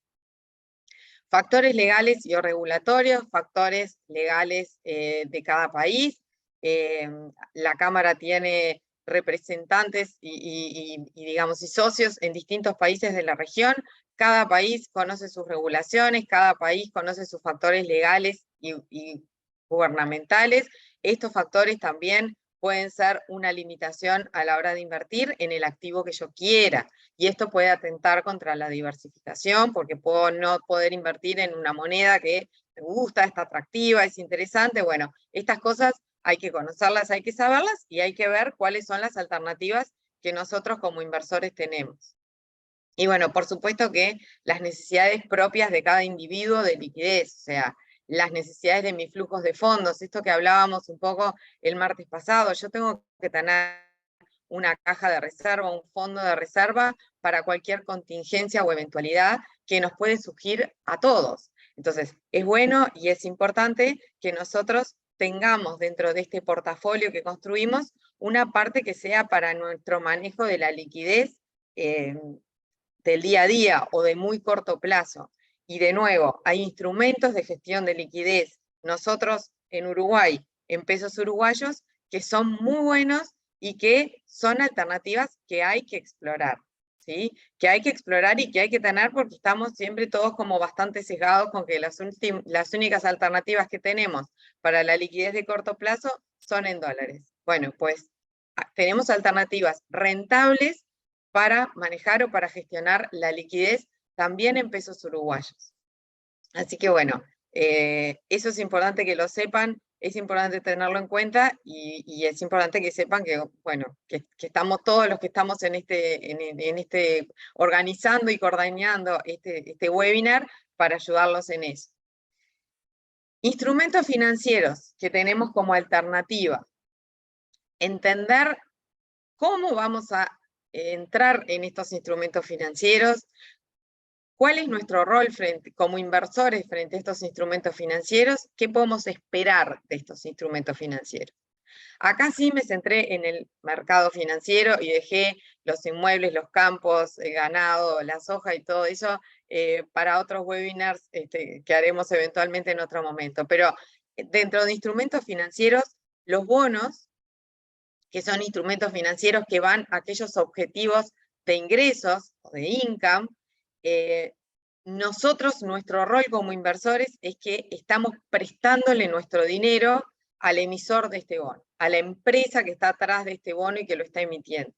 Factores legales y o regulatorios, factores legales de cada país. La Cámara tiene representantes digamos, y socios en distintos países de la región. Cada país conoce sus regulaciones, cada país conoce sus factores legales y gubernamentales. Estos factores también pueden ser una limitación a la hora de invertir en el activo que yo quiera. Y esto puede atentar contra la diversificación, porque puedo no poder invertir en una moneda que me gusta, está atractiva, es interesante. Bueno, estas cosas hay que conocerlas, hay que saberlas, y hay que ver cuáles son las alternativas que nosotros como inversores tenemos. Y bueno, por supuesto que las necesidades propias de cada individuo de liquidez, o sea, las necesidades de mis flujos de fondos, esto que hablábamos un poco el martes pasado, yo tengo que tener una caja de reserva, un fondo de reserva para cualquier contingencia o eventualidad que nos puede surgir a todos. Entonces, es bueno y es importante que nosotros tengamos dentro de este portafolio que construimos una parte que sea para nuestro manejo de la liquidez del día a día o de muy corto plazo. Y de nuevo, hay instrumentos de gestión de liquidez. Nosotros en Uruguay, en pesos uruguayos, que son muy buenos y que son alternativas que hay que explorar, ¿sí? Que hay que explorar y que hay que tener, porque estamos siempre todos como bastante sesgados con que las únicas alternativas que tenemos para la liquidez de corto plazo son en dólares. Bueno, pues tenemos alternativas rentables para manejar o para gestionar la liquidez también en pesos uruguayos. Así que bueno, eso es importante que lo sepan, es importante tenerlo en cuenta y es importante que sepan que, bueno, que estamos todos los que estamos en este organizando y coordinando este webinar para ayudarlos en eso. Instrumentos financieros que tenemos como alternativa. Entender cómo vamos a entrar en estos instrumentos financieros, cuál es nuestro rol como inversores frente a estos instrumentos financieros, qué podemos esperar de estos instrumentos financieros. Acá sí me centré en el mercado financiero y dejé los inmuebles, los campos, el ganado, la soja y todo eso para otros webinars que haremos eventualmente en otro momento. Pero dentro de instrumentos financieros, los bonos, que son instrumentos financieros que van a aquellos objetivos de ingresos o de income, nosotros, nuestro rol como inversores es que estamos prestándole nuestro dinero al emisor de este bono, a la empresa que está atrás de este bono y que lo está emitiendo.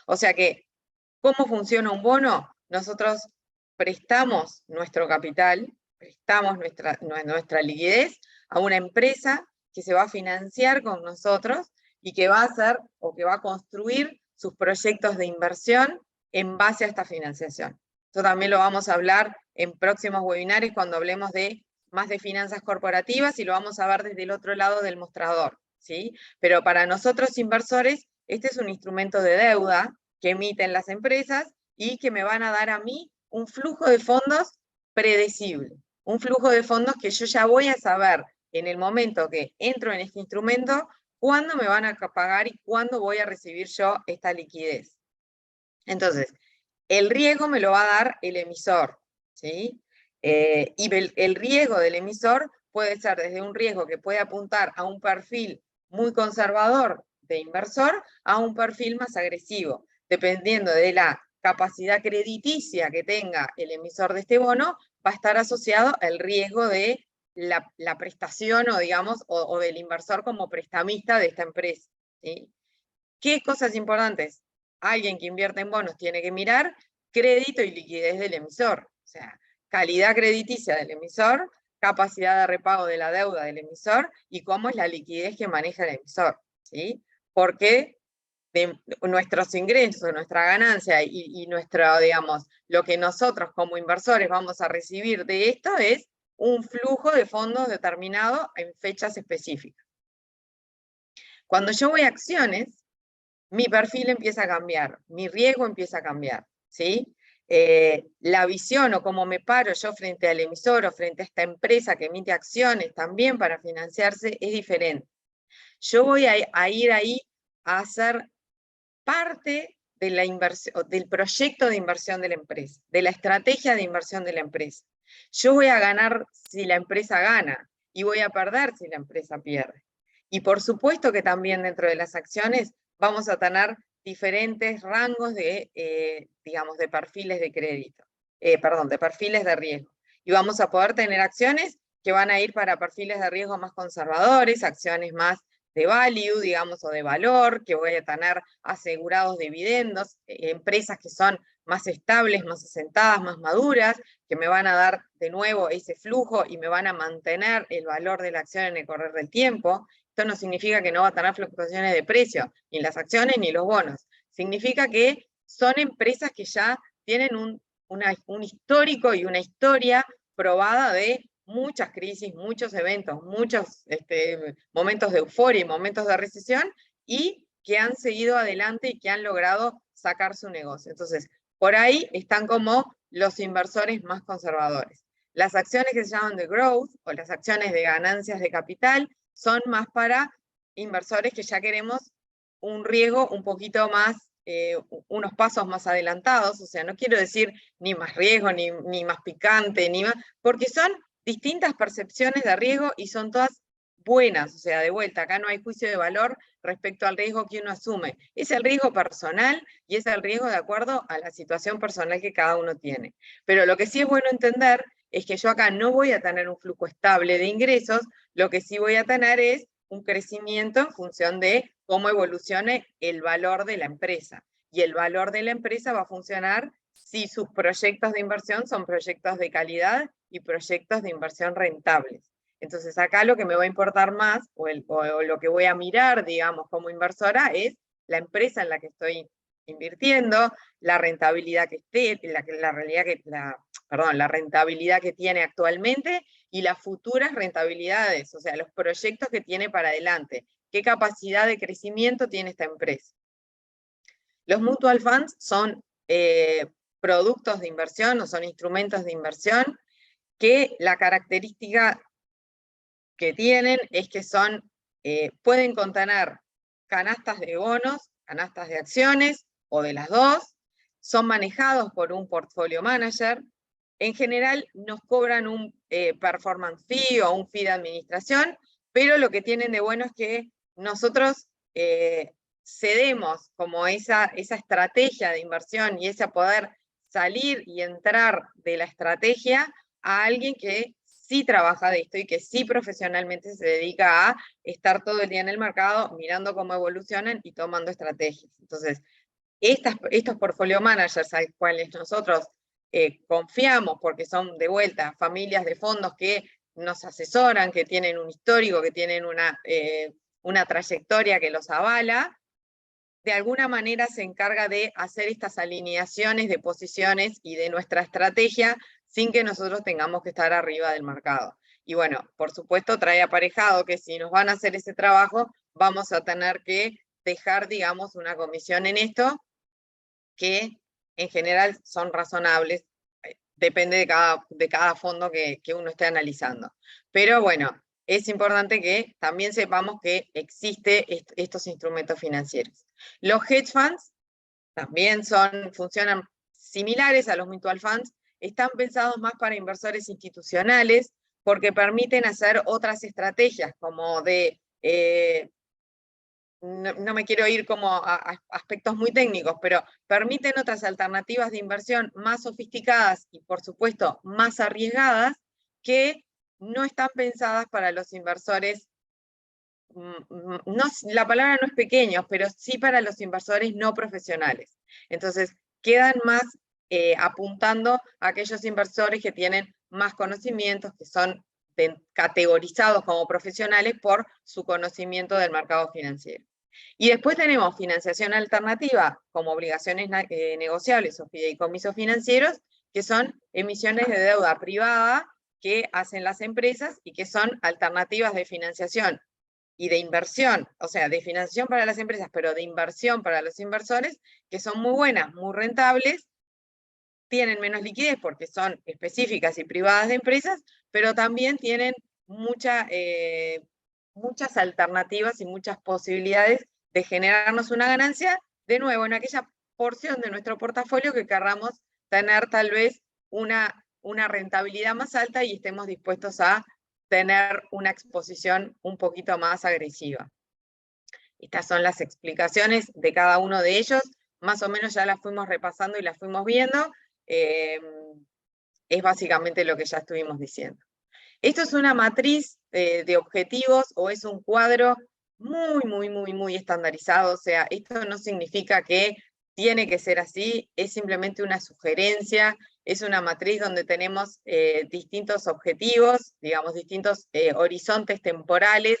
O sea que, ¿cómo funciona un bono? Nosotros prestamos nuestro capital, prestamos nuestra liquidez a una empresa que se va a financiar con nosotros y que va a hacer o que va a construir sus proyectos de inversión en base a esta financiación. Esto también lo vamos a hablar en próximos webinares cuando hablemos más de finanzas corporativas y lo vamos a ver desde el otro lado del mostrador, ¿sí? Pero para nosotros inversores, este es un instrumento de deuda que emiten las empresas y que me van a dar a mí un flujo de fondos predecible, un flujo de fondos que yo ya voy a saber en el momento que entro en este instrumento cuándo me van a pagar y cuándo voy a recibir yo esta liquidez. Entonces, el riesgo me lo va a dar el emisor, ¿sí? Y el riesgo del emisor puede ser desde un riesgo que puede apuntar a un perfil muy conservador de inversor a un perfil más agresivo, dependiendo de la capacidad crediticia que tenga el emisor de este bono, va a estar asociado al riesgo de la prestación o digamos, o del inversor como prestamista de esta empresa, ¿sí? ¿Qué cosas importantes? Alguien que invierte en bonos tiene que mirar crédito y liquidez del emisor, o sea, calidad crediticia del emisor, capacidad de repago de la deuda del emisor y cómo es la liquidez que maneja el emisor, ¿sí? Porque de nuestros ingresos, nuestra ganancia y nuestro, digamos, lo que nosotros como inversores vamos a recibir de esto es un flujo de fondos determinado en fechas específicas. Cuando yo voy a acciones, mi perfil empieza a cambiar, mi riesgo empieza a cambiar, ¿sí? La visión o cómo me paro yo frente al emisor o frente a esta empresa que emite acciones también para financiarse es diferente. Yo voy a ir ahí a hacer parte de la inversión, del proyecto de inversión de la empresa, de la estrategia de inversión de la empresa. Yo voy a ganar si la empresa gana y voy a perder si la empresa pierde. Y por supuesto que también dentro de las acciones vamos a tener diferentes rangos de, digamos, de perfiles de crédito, perdón, de perfiles de riesgo. Y vamos a poder tener acciones que van a ir para perfiles de riesgo más conservadores, acciones más de value, digamos, o de valor, que voy a tener asegurados dividendos, empresas que son más estables, más asentadas, más maduras, que me van a dar de nuevo ese flujo y me van a mantener el valor de la acción en el correr del tiempo. Esto no significa que no va a tener fluctuaciones de precio, ni las acciones ni los bonos. Significa que son empresas que ya tienen un histórico y una historia probada de muchas crisis, muchos eventos, muchos momentos de euforia y momentos de recesión, y que han seguido adelante y que han logrado sacar su negocio. Entonces, por ahí están como los inversores más conservadores. Las acciones que se llaman de growth, o las acciones de ganancias de capital, son más para inversores que ya queremos un riesgo un poquito más, unos pasos más adelantados, o sea, no quiero decir ni más riesgo, ni más picante, ni más, porque son distintas percepciones de riesgo y son todas buenas, o sea, de vuelta, acá no hay juicio de valor respecto al riesgo que uno asume. Es el riesgo personal y es el riesgo de acuerdo a la situación personal que cada uno tiene. Pero lo que sí es bueno entender es que yo acá no voy a tener un flujo estable de ingresos, lo que sí voy a tener es un crecimiento en función de cómo evolucione el valor de la empresa. Y el valor de la empresa va a funcionar si sus proyectos de inversión son proyectos de calidad y proyectos de inversión rentables. Entonces acá lo que me va a importar más, o lo que voy a mirar, digamos, como inversora, es la empresa en la que estoy invirtiendo, la rentabilidad que esté, la rentabilidad que tiene actualmente y las futuras rentabilidades, o sea, los proyectos que tiene para adelante, qué capacidad de crecimiento tiene esta empresa. Los mutual funds son productos de inversión o son instrumentos de inversión que la característica que tienen es que pueden contener canastas de bonos, canastas de acciones o de las dos, son manejados por un portfolio manager, en general nos cobran un performance fee o un fee de administración, pero lo que tienen de bueno es que nosotros cedemos como esa estrategia de inversión y ese poder salir y entrar de la estrategia a alguien que sí trabaja de esto y que sí profesionalmente se dedica a estar todo el día en el mercado, mirando cómo evolucionan y tomando estrategias. Entonces, estos portfolio managers a los cuales nosotros confiamos, porque son de vuelta familias de fondos que nos asesoran, que tienen un histórico, que tienen una trayectoria que los avala, de alguna manera se encarga de hacer estas alineaciones de posiciones y de nuestra estrategia sin que nosotros tengamos que estar arriba del mercado. Y bueno, por supuesto trae aparejado que si nos van a hacer ese trabajo, vamos a tener que dejar, digamos, una comisión en esto, que en general son razonables, depende de cada fondo que uno esté analizando. Pero bueno, es importante que también sepamos que existen estos instrumentos financieros. Los hedge funds también funcionan similares a los mutual funds, están pensados más para inversores institucionales porque permiten hacer otras estrategias como de no me quiero ir como a aspectos muy técnicos, pero permiten otras alternativas de inversión más sofisticadas y, por supuesto, más arriesgadas, que no están pensadas para los inversores, la palabra no es pequeños, pero sí para los inversores no profesionales. Entonces, quedan más apuntando a aquellos inversores que tienen más conocimientos, que son categorizados como profesionales por su conocimiento del mercado financiero. Y después tenemos financiación alternativa, como obligaciones negociables o fideicomisos financieros, que son emisiones de deuda privada que hacen las empresas y que son alternativas de financiación y de inversión, o sea, de financiación para las empresas, pero de inversión para los inversores, que son muy buenas, muy rentables, tienen menos liquidez porque son específicas y privadas de empresas, pero también tienen mucha muchas alternativas y muchas posibilidades de generarnos una ganancia, de nuevo, en aquella porción de nuestro portafolio que querramos tener tal vez una rentabilidad más alta y estemos dispuestos a tener una exposición un poquito más agresiva. Estas son las explicaciones de cada uno de ellos, más o menos ya las fuimos repasando y las fuimos viendo, es básicamente lo que ya estuvimos diciendo. Esto es una matriz de objetivos o es un cuadro muy estandarizado, o sea, esto no significa que tiene que ser así, es simplemente una sugerencia, es una matriz donde tenemos distintos objetivos, digamos, distintos horizontes temporales,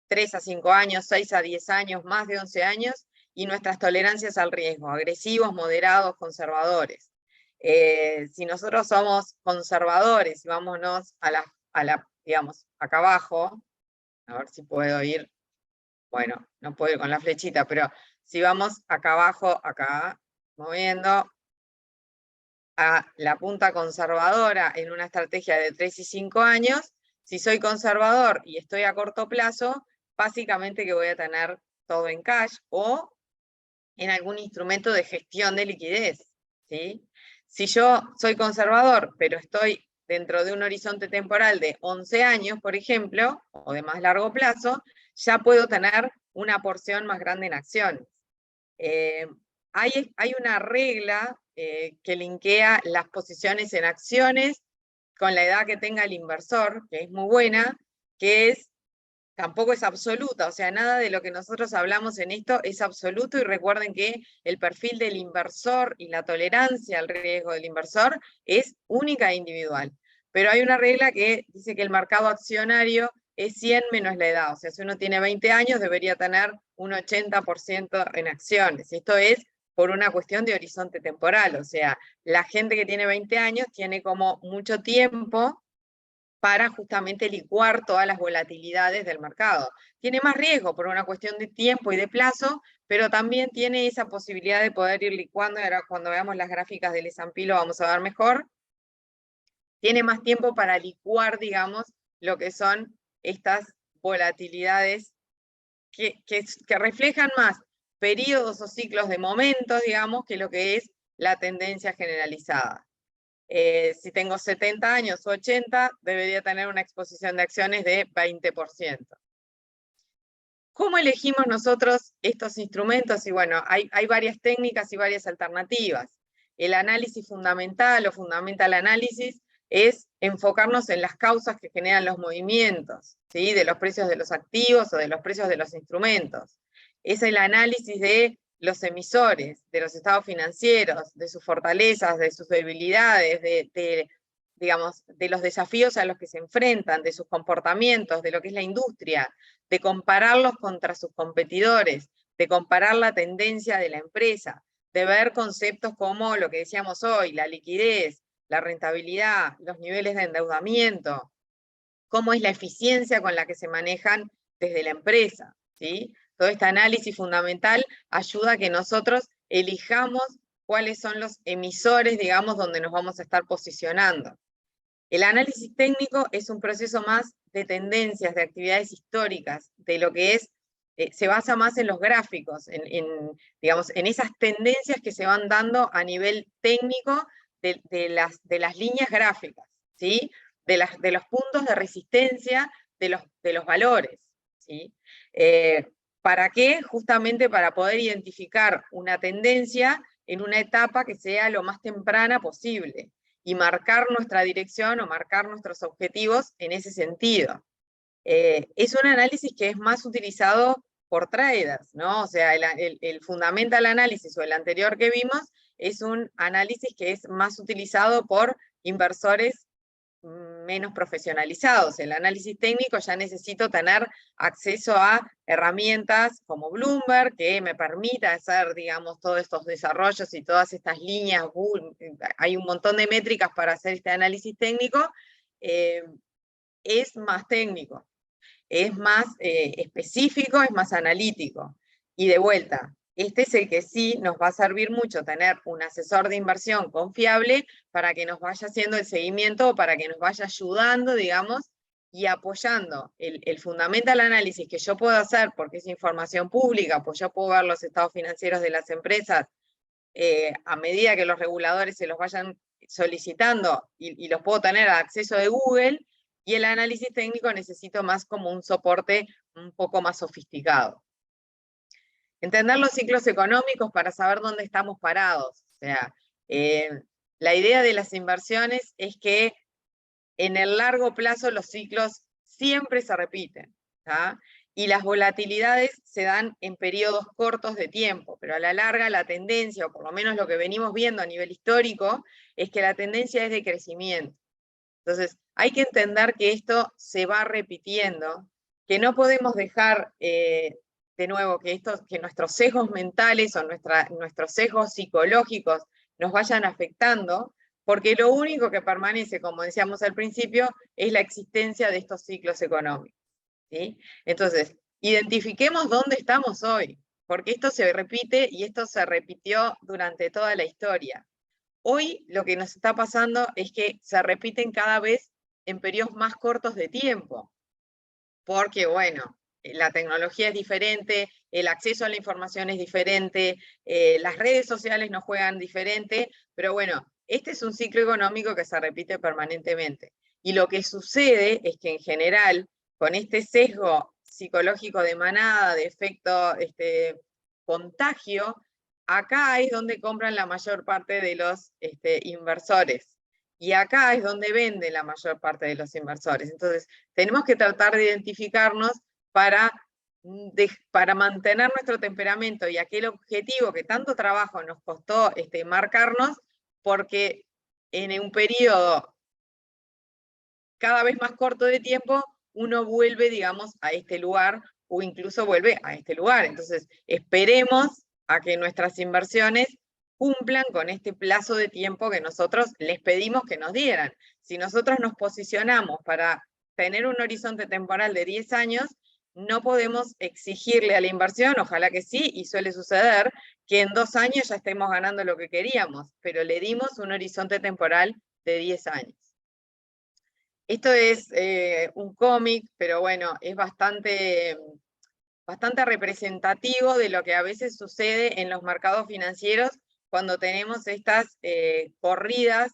3 a 5 años, 6 a 10 años, más de 11 años, y nuestras tolerancias al riesgo, agresivos, moderados, conservadores. Si nosotros somos conservadores y vámonos digamos, acá abajo, a ver si puedo ir, bueno, no puedo ir con la flechita, pero si vamos acá abajo, acá, moviendo a la punta conservadora en una estrategia de 3 y 5 años, si soy conservador y estoy a corto plazo, básicamente que voy a tener todo en cash o en algún instrumento de gestión de liquidez, ¿sí? Si yo soy conservador, pero estoy dentro de un horizonte temporal de 11 años, por ejemplo, o de más largo plazo, ya puedo tener una porción más grande en acciones. Hay una regla que linkea las posiciones en acciones con la edad que tenga el inversor, que es muy buena, que es, tampoco es absoluta, o sea, nada de lo que nosotros hablamos en esto es absoluto, y recuerden que el perfil del inversor y la tolerancia al riesgo del inversor es única e individual. Pero hay una regla que dice que el mercado accionario es 100 menos la edad, o sea, si uno tiene 20 años debería tener un 80% en acciones. Esto es por una cuestión de horizonte temporal, o sea, la gente que tiene 20 años tiene como mucho tiempo para justamente licuar todas las volatilidades del mercado. Tiene más riesgo por una cuestión de tiempo y de plazo, pero también tiene esa posibilidad de poder ir licuando, y ahora cuando veamos las gráficas del S&P lo vamos a ver mejor. Tiene más tiempo para licuar, digamos, lo que son estas volatilidades que reflejan más periodos o ciclos de momentos, digamos, que lo que es la tendencia generalizada. Si tengo 70 años o 80, debería tener una exposición de acciones de 20%. ¿Cómo elegimos nosotros estos instrumentos? Y bueno, hay varias técnicas y varias alternativas. El análisis fundamental o fundamental análisis es enfocarnos en las causas que generan los movimientos, ¿sí? De los precios de los activos o de los precios de los instrumentos. Es el análisis de los emisores, de los estados financieros, de sus fortalezas, de sus debilidades, digamos, de los desafíos a los que se enfrentan, de sus comportamientos, de lo que es la industria, de compararlos contra sus competidores, de comparar la tendencia de la empresa, de ver conceptos como lo que decíamos hoy, la liquidez, la rentabilidad, los niveles de endeudamiento, cómo es la eficiencia con la que se manejan desde la empresa, ¿sí? Todo este análisis fundamental ayuda a que nosotros elijamos cuáles son los emisores, digamos, donde nos vamos a estar posicionando. El análisis técnico es un proceso más de tendencias, de actividades históricas, de lo que es, se basa más en los gráficos, digamos, en esas tendencias que se van dando a nivel técnico de las líneas gráficas, ¿sí? De los puntos de resistencia de los valores, ¿sí? ¿Para qué? Justamente para poder identificar una tendencia en una etapa que sea lo más temprana posible y marcar nuestra dirección o marcar nuestros objetivos en ese sentido. Es un análisis que es más utilizado por traders, ¿no? O sea, el fundamental análisis o el anterior que vimos es un análisis que es más utilizado por inversores menos profesionalizados. El análisis técnico ya necesito tener acceso a herramientas como Bloomberg, que me permita hacer, digamos, todos estos desarrollos y todas estas líneas. Hay un montón de métricas para hacer este análisis técnico. Es más técnico, es más específico, es más analítico. Y de vuelta, este es el que sí nos va a servir mucho tener un asesor de inversión confiable para que nos vaya haciendo el seguimiento o para que nos vaya ayudando, digamos, y apoyando el fundamental análisis que yo puedo hacer, porque es información pública, pues yo puedo ver los estados financieros de las empresas a medida que los reguladores se los vayan solicitando y los puedo tener a acceso de Google, y el análisis técnico necesito más como un soporte un poco más sofisticado. Entender los ciclos económicos para saber dónde estamos parados. O sea, la idea de las inversiones es que en el largo plazo los ciclos siempre se repiten, ¿tá? Y las volatilidades se dan en periodos cortos de tiempo, pero a la larga la tendencia, o por lo menos lo que venimos viendo a nivel histórico, es que la tendencia es de crecimiento. Entonces, hay que entender que esto se va repitiendo, que no podemos dejar, de nuevo, que nuestros sesgos mentales o nuestros sesgos psicológicos nos vayan afectando, porque lo único que permanece, como decíamos al principio, es la existencia de estos ciclos económicos, ¿sí? Entonces, identifiquemos dónde estamos hoy, porque esto se repite y esto se repitió durante toda la historia. Hoy lo que nos está pasando es que se repiten cada vez en periodos más cortos de tiempo, porque bueno, la tecnología es diferente, el acceso a la información es diferente, las redes sociales nos juegan diferente, pero bueno, este es un ciclo económico que se repite permanentemente. Y lo que sucede es que en general, con este sesgo psicológico de manada, de efecto contagio, acá es donde compran la mayor parte de los inversores. Y acá es donde vende la mayor parte de los inversores. Entonces, tenemos que tratar de identificarnos para mantener nuestro temperamento y aquel objetivo que tanto trabajo nos costó marcarnos, porque en un periodo cada vez más corto de tiempo, uno vuelve, digamos, a este lugar, o incluso vuelve a este lugar. Entonces, esperemos a que nuestras inversiones cumplan con este plazo de tiempo que nosotros les pedimos que nos dieran. Si nosotros nos posicionamos para tener un horizonte temporal de 10 años, no podemos exigirle a la inversión, ojalá que sí, y suele suceder, que en 2 años ya estemos ganando lo que queríamos, pero le dimos un horizonte temporal de 10 años. Esto es un cómic, pero bueno, es bastante representativo de lo que a veces sucede en los mercados financieros cuando tenemos estas corridas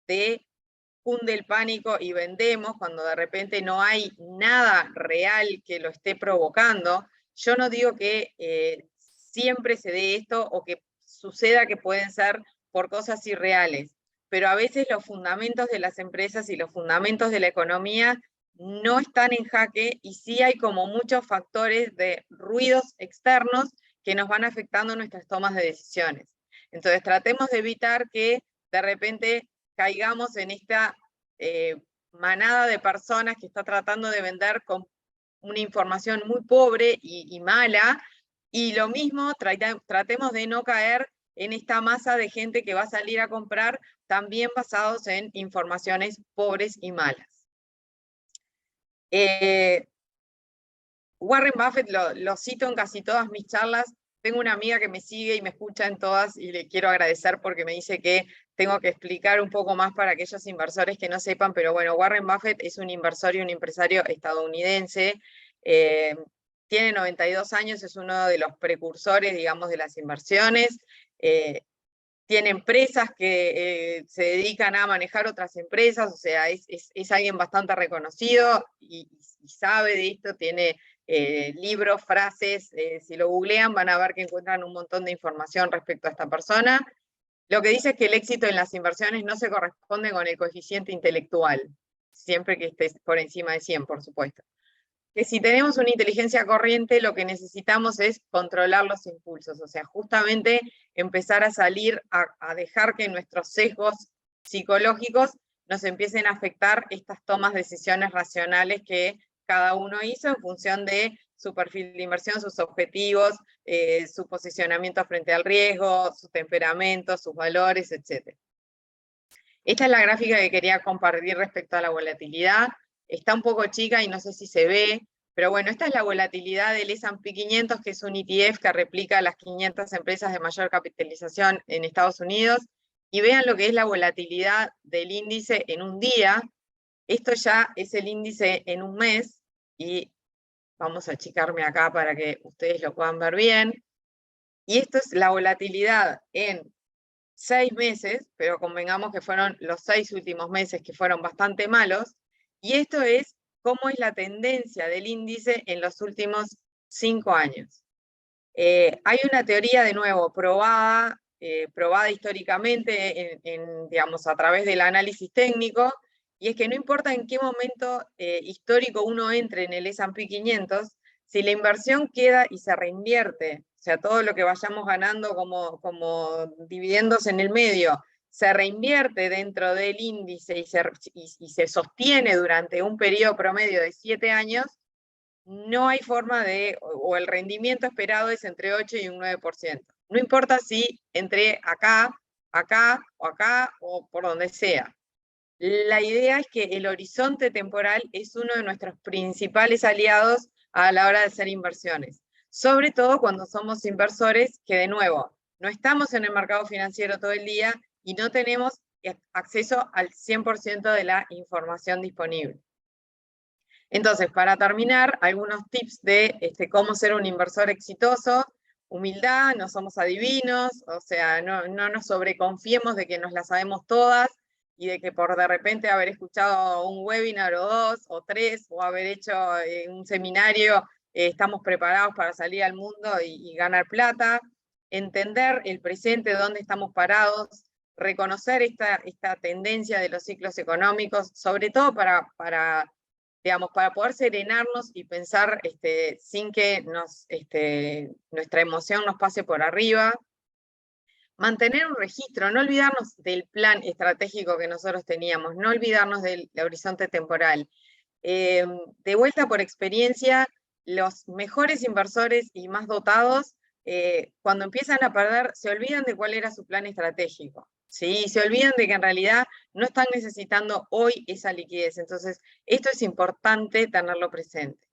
de cunde el pánico y vendemos, cuando de repente no hay nada real que lo esté provocando. Yo no digo que siempre se dé esto o que suceda, que pueden ser por cosas irreales, pero a veces los fundamentos de las empresas y los fundamentos de la economía no están en jaque, y sí hay como muchos factores de ruidos externos que nos van afectando nuestras tomas de decisiones. Entonces tratemos de evitar que de repente caigamos en esta manada de personas que está tratando de vender con una información muy pobre y mala, y lo mismo tratemos de no caer en esta masa de gente que va a salir a comprar también basados en informaciones pobres y malas. Warren Buffett lo cito en casi todas mis charlas. Tengo una amiga que me sigue y me escucha en todas, y le quiero agradecer porque me dice que tengo que explicar un poco más para aquellos inversores que no sepan, pero bueno, Warren Buffett es un inversor y un empresario estadounidense, tiene 92 años, es uno de los precursores, digamos, de las inversiones, tiene empresas que se dedican a manejar otras empresas, o sea, es alguien bastante reconocido y sabe de esto, tiene libros, frases, si lo googlean van a ver que encuentran un montón de información respecto a esta persona. Lo que dice es que el éxito en las inversiones no se corresponde con el coeficiente intelectual, siempre que esté por encima de 100, por supuesto. Que si tenemos una inteligencia corriente, lo que necesitamos es controlar los impulsos, o sea, justamente empezar a salir, a dejar que nuestros sesgos psicológicos nos empiecen a afectar estas tomas de decisiones racionales que cada uno hizo en función de su perfil de inversión, sus objetivos, su posicionamiento frente al riesgo, su temperamento, sus valores, etc. Esta es la gráfica que quería compartir respecto a la volatilidad. Está un poco chica y no sé si se ve, pero bueno, esta es la volatilidad del S&P 500, que es un ETF que replica las 500 empresas de mayor capitalización en Estados Unidos, y vean lo que es la volatilidad del índice en un día. Esto ya es el índice en un mes, y vamos a achicarme acá para que ustedes lo puedan ver bien. Y esto es la volatilidad en 6 meses, pero convengamos que fueron los 6 últimos meses que fueron bastante malos, y esto es cómo es la tendencia del índice en los últimos 5 años. Hay una teoría, de nuevo, probada históricamente digamos, a través del análisis técnico, y es que no importa en qué momento histórico uno entre en el S&P 500, si la inversión queda y se reinvierte, o sea, todo lo que vayamos ganando como dividendos en el medio, se reinvierte dentro del índice y se sostiene durante un periodo promedio de 7 años, no hay forma o el rendimiento esperado es entre 8 y un 9%. No importa si entre acá, acá, o por donde sea. La idea es que el horizonte temporal es uno de nuestros principales aliados a la hora de hacer inversiones. Sobre todo cuando somos inversores que, de nuevo, no estamos en el mercado financiero todo el día y no tenemos acceso al 100% de la información disponible. Entonces, para terminar, algunos tips de cómo ser un inversor exitoso. Humildad, no somos adivinos, o sea, no nos sobreconfiemos de que nos las sabemos todas y de que por de repente haber escuchado un webinar o 2 o 3 o haber hecho un seminario, estamos preparados para salir al mundo y ganar plata. Entender el presente, dónde estamos parados, reconocer esta tendencia de los ciclos económicos, sobre todo para poder serenarnos y pensar sin que nuestra emoción nos pase por arriba. Mantener un registro, no olvidarnos del plan estratégico que nosotros teníamos, no olvidarnos del horizonte temporal. De vuelta por experiencia, los mejores inversores y más dotados, cuando empiezan a perder, se olvidan de cuál era su plan estratégico. ¿Sí? Se olvidan de que en realidad no están necesitando hoy esa liquidez. Entonces, esto es importante tenerlo presente.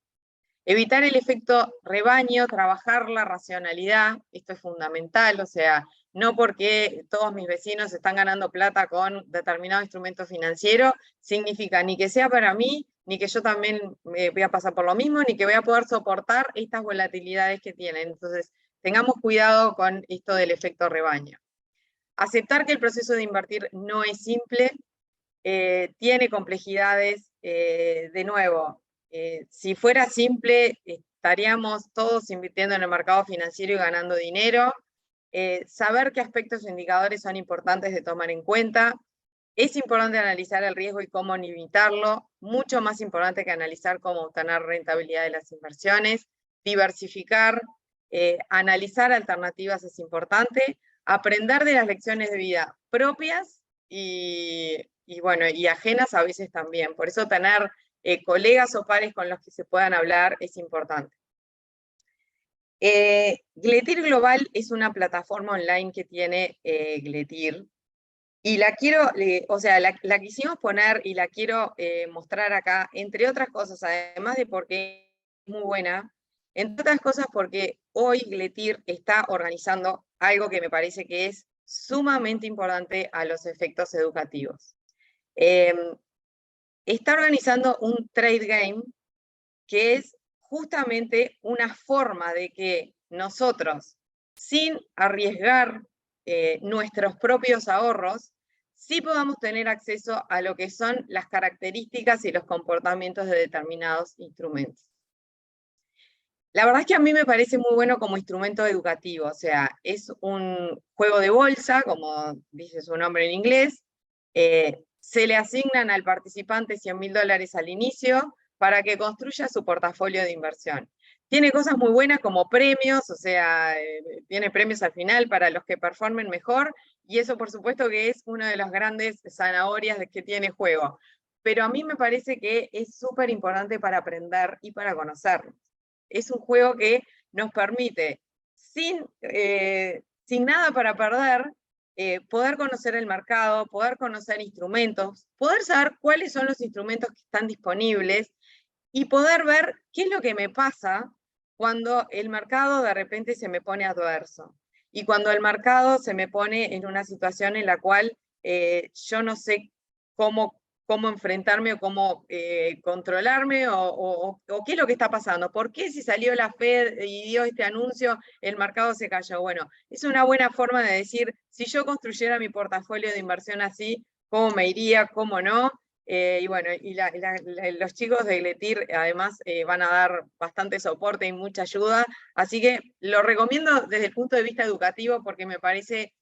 Evitar el efecto rebaño, trabajar la racionalidad, esto es fundamental, o sea, no porque todos mis vecinos están ganando plata con determinado instrumento financiero, significa ni que sea para mí, ni que yo también voy a pasar por lo mismo, ni que voy a poder soportar estas volatilidades que tienen. Entonces, tengamos cuidado con esto del efecto rebaño. Aceptar que el proceso de invertir no es simple, tiene complejidades. De nuevo, si fuera simple, estaríamos todos invirtiendo en el mercado financiero y ganando dinero. Saber qué aspectos o indicadores son importantes de tomar en cuenta. Es importante analizar el riesgo y cómo limitarlo, mucho más importante que analizar cómo obtener rentabilidad de las inversiones. Diversificar, analizar alternativas es importante. Aprender de las lecciones de vida propias y ajenas a veces también. Por eso tener colegas o pares con los que se puedan hablar es importante. Gletir Global es una plataforma online que tiene Gletir, y la quiero, la quisimos poner y la quiero mostrar acá, entre otras cosas, además de porque es muy buena, entre otras cosas porque hoy Gletir está organizando algo que me parece que es sumamente importante a los efectos educativos. Está organizando un trade game que es justamente una forma de que nosotros, sin arriesgar nuestros propios ahorros, sí podamos tener acceso a lo que son las características y los comportamientos de determinados instrumentos. La verdad es que a mí me parece muy bueno como instrumento educativo, o sea, es un juego de bolsa, como dice su nombre en inglés, se le asignan al participante $100.000 al inicio para que construya su portafolio de inversión. Tiene cosas muy buenas como premios, o sea, tiene premios al final para los que performen mejor, y eso por supuesto que es una de las grandes zanahorias que tiene el juego. Pero a mí me parece que es súper importante para aprender y para conocerlo. Es un juego que nos permite, sin nada para perder, poder conocer el mercado, poder conocer instrumentos, poder saber cuáles son los instrumentos que están disponibles y poder ver qué es lo que me pasa cuando el mercado de repente se me pone adverso y cuando el mercado se me pone en una situación en la cual yo no sé cómo cómo enfrentarme o cómo controlarme, o qué es lo que está pasando. ¿Por qué si salió la Fed y dio este anuncio, el mercado se cayó? Bueno, es una buena forma de decir, si yo construyera mi portafolio de inversión así, ¿cómo me iría? ¿Cómo no? Y bueno, los chicos de Gletir además van a dar bastante soporte y mucha ayuda, así que lo recomiendo desde el punto de vista educativo porque me parece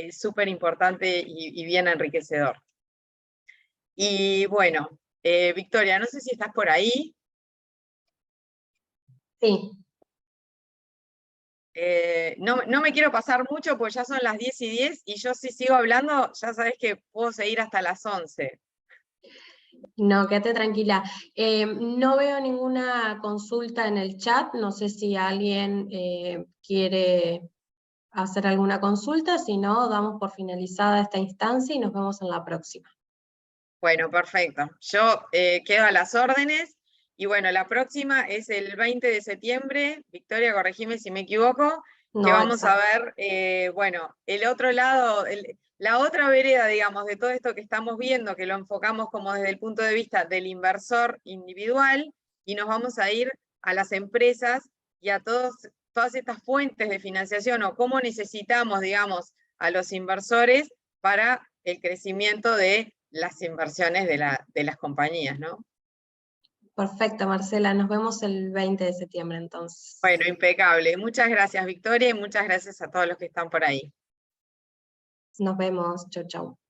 súper importante y bien enriquecedor. Y bueno, Victoria, no sé si estás por ahí. Sí. No me quiero pasar mucho porque ya son las 10:10 y yo si sigo hablando, ya sabes que puedo seguir hasta las 11. No, quédate tranquila. No veo ninguna consulta en el chat, no sé si alguien quiere hacer alguna consulta, si no, damos por finalizada esta instancia y nos vemos en la próxima. Bueno, perfecto. Yo quedo a las órdenes y bueno, la próxima es el 20 de septiembre, Victoria, corregime si me equivoco, que No, vamos a exacto. ver, bueno, el otro lado, la otra vereda, digamos, de todo esto que estamos viendo, que lo enfocamos como desde el punto de vista del inversor individual, y nos vamos a ir a las empresas y a todas estas fuentes de financiación, o cómo necesitamos, digamos, a los inversores para el crecimiento de las inversiones de las compañías, ¿no? Perfecto, Marcela, nos vemos el 20 de septiembre entonces. Bueno, impecable. Muchas gracias, Victoria, y muchas gracias a todos los que están por ahí. Nos vemos, chau, chau.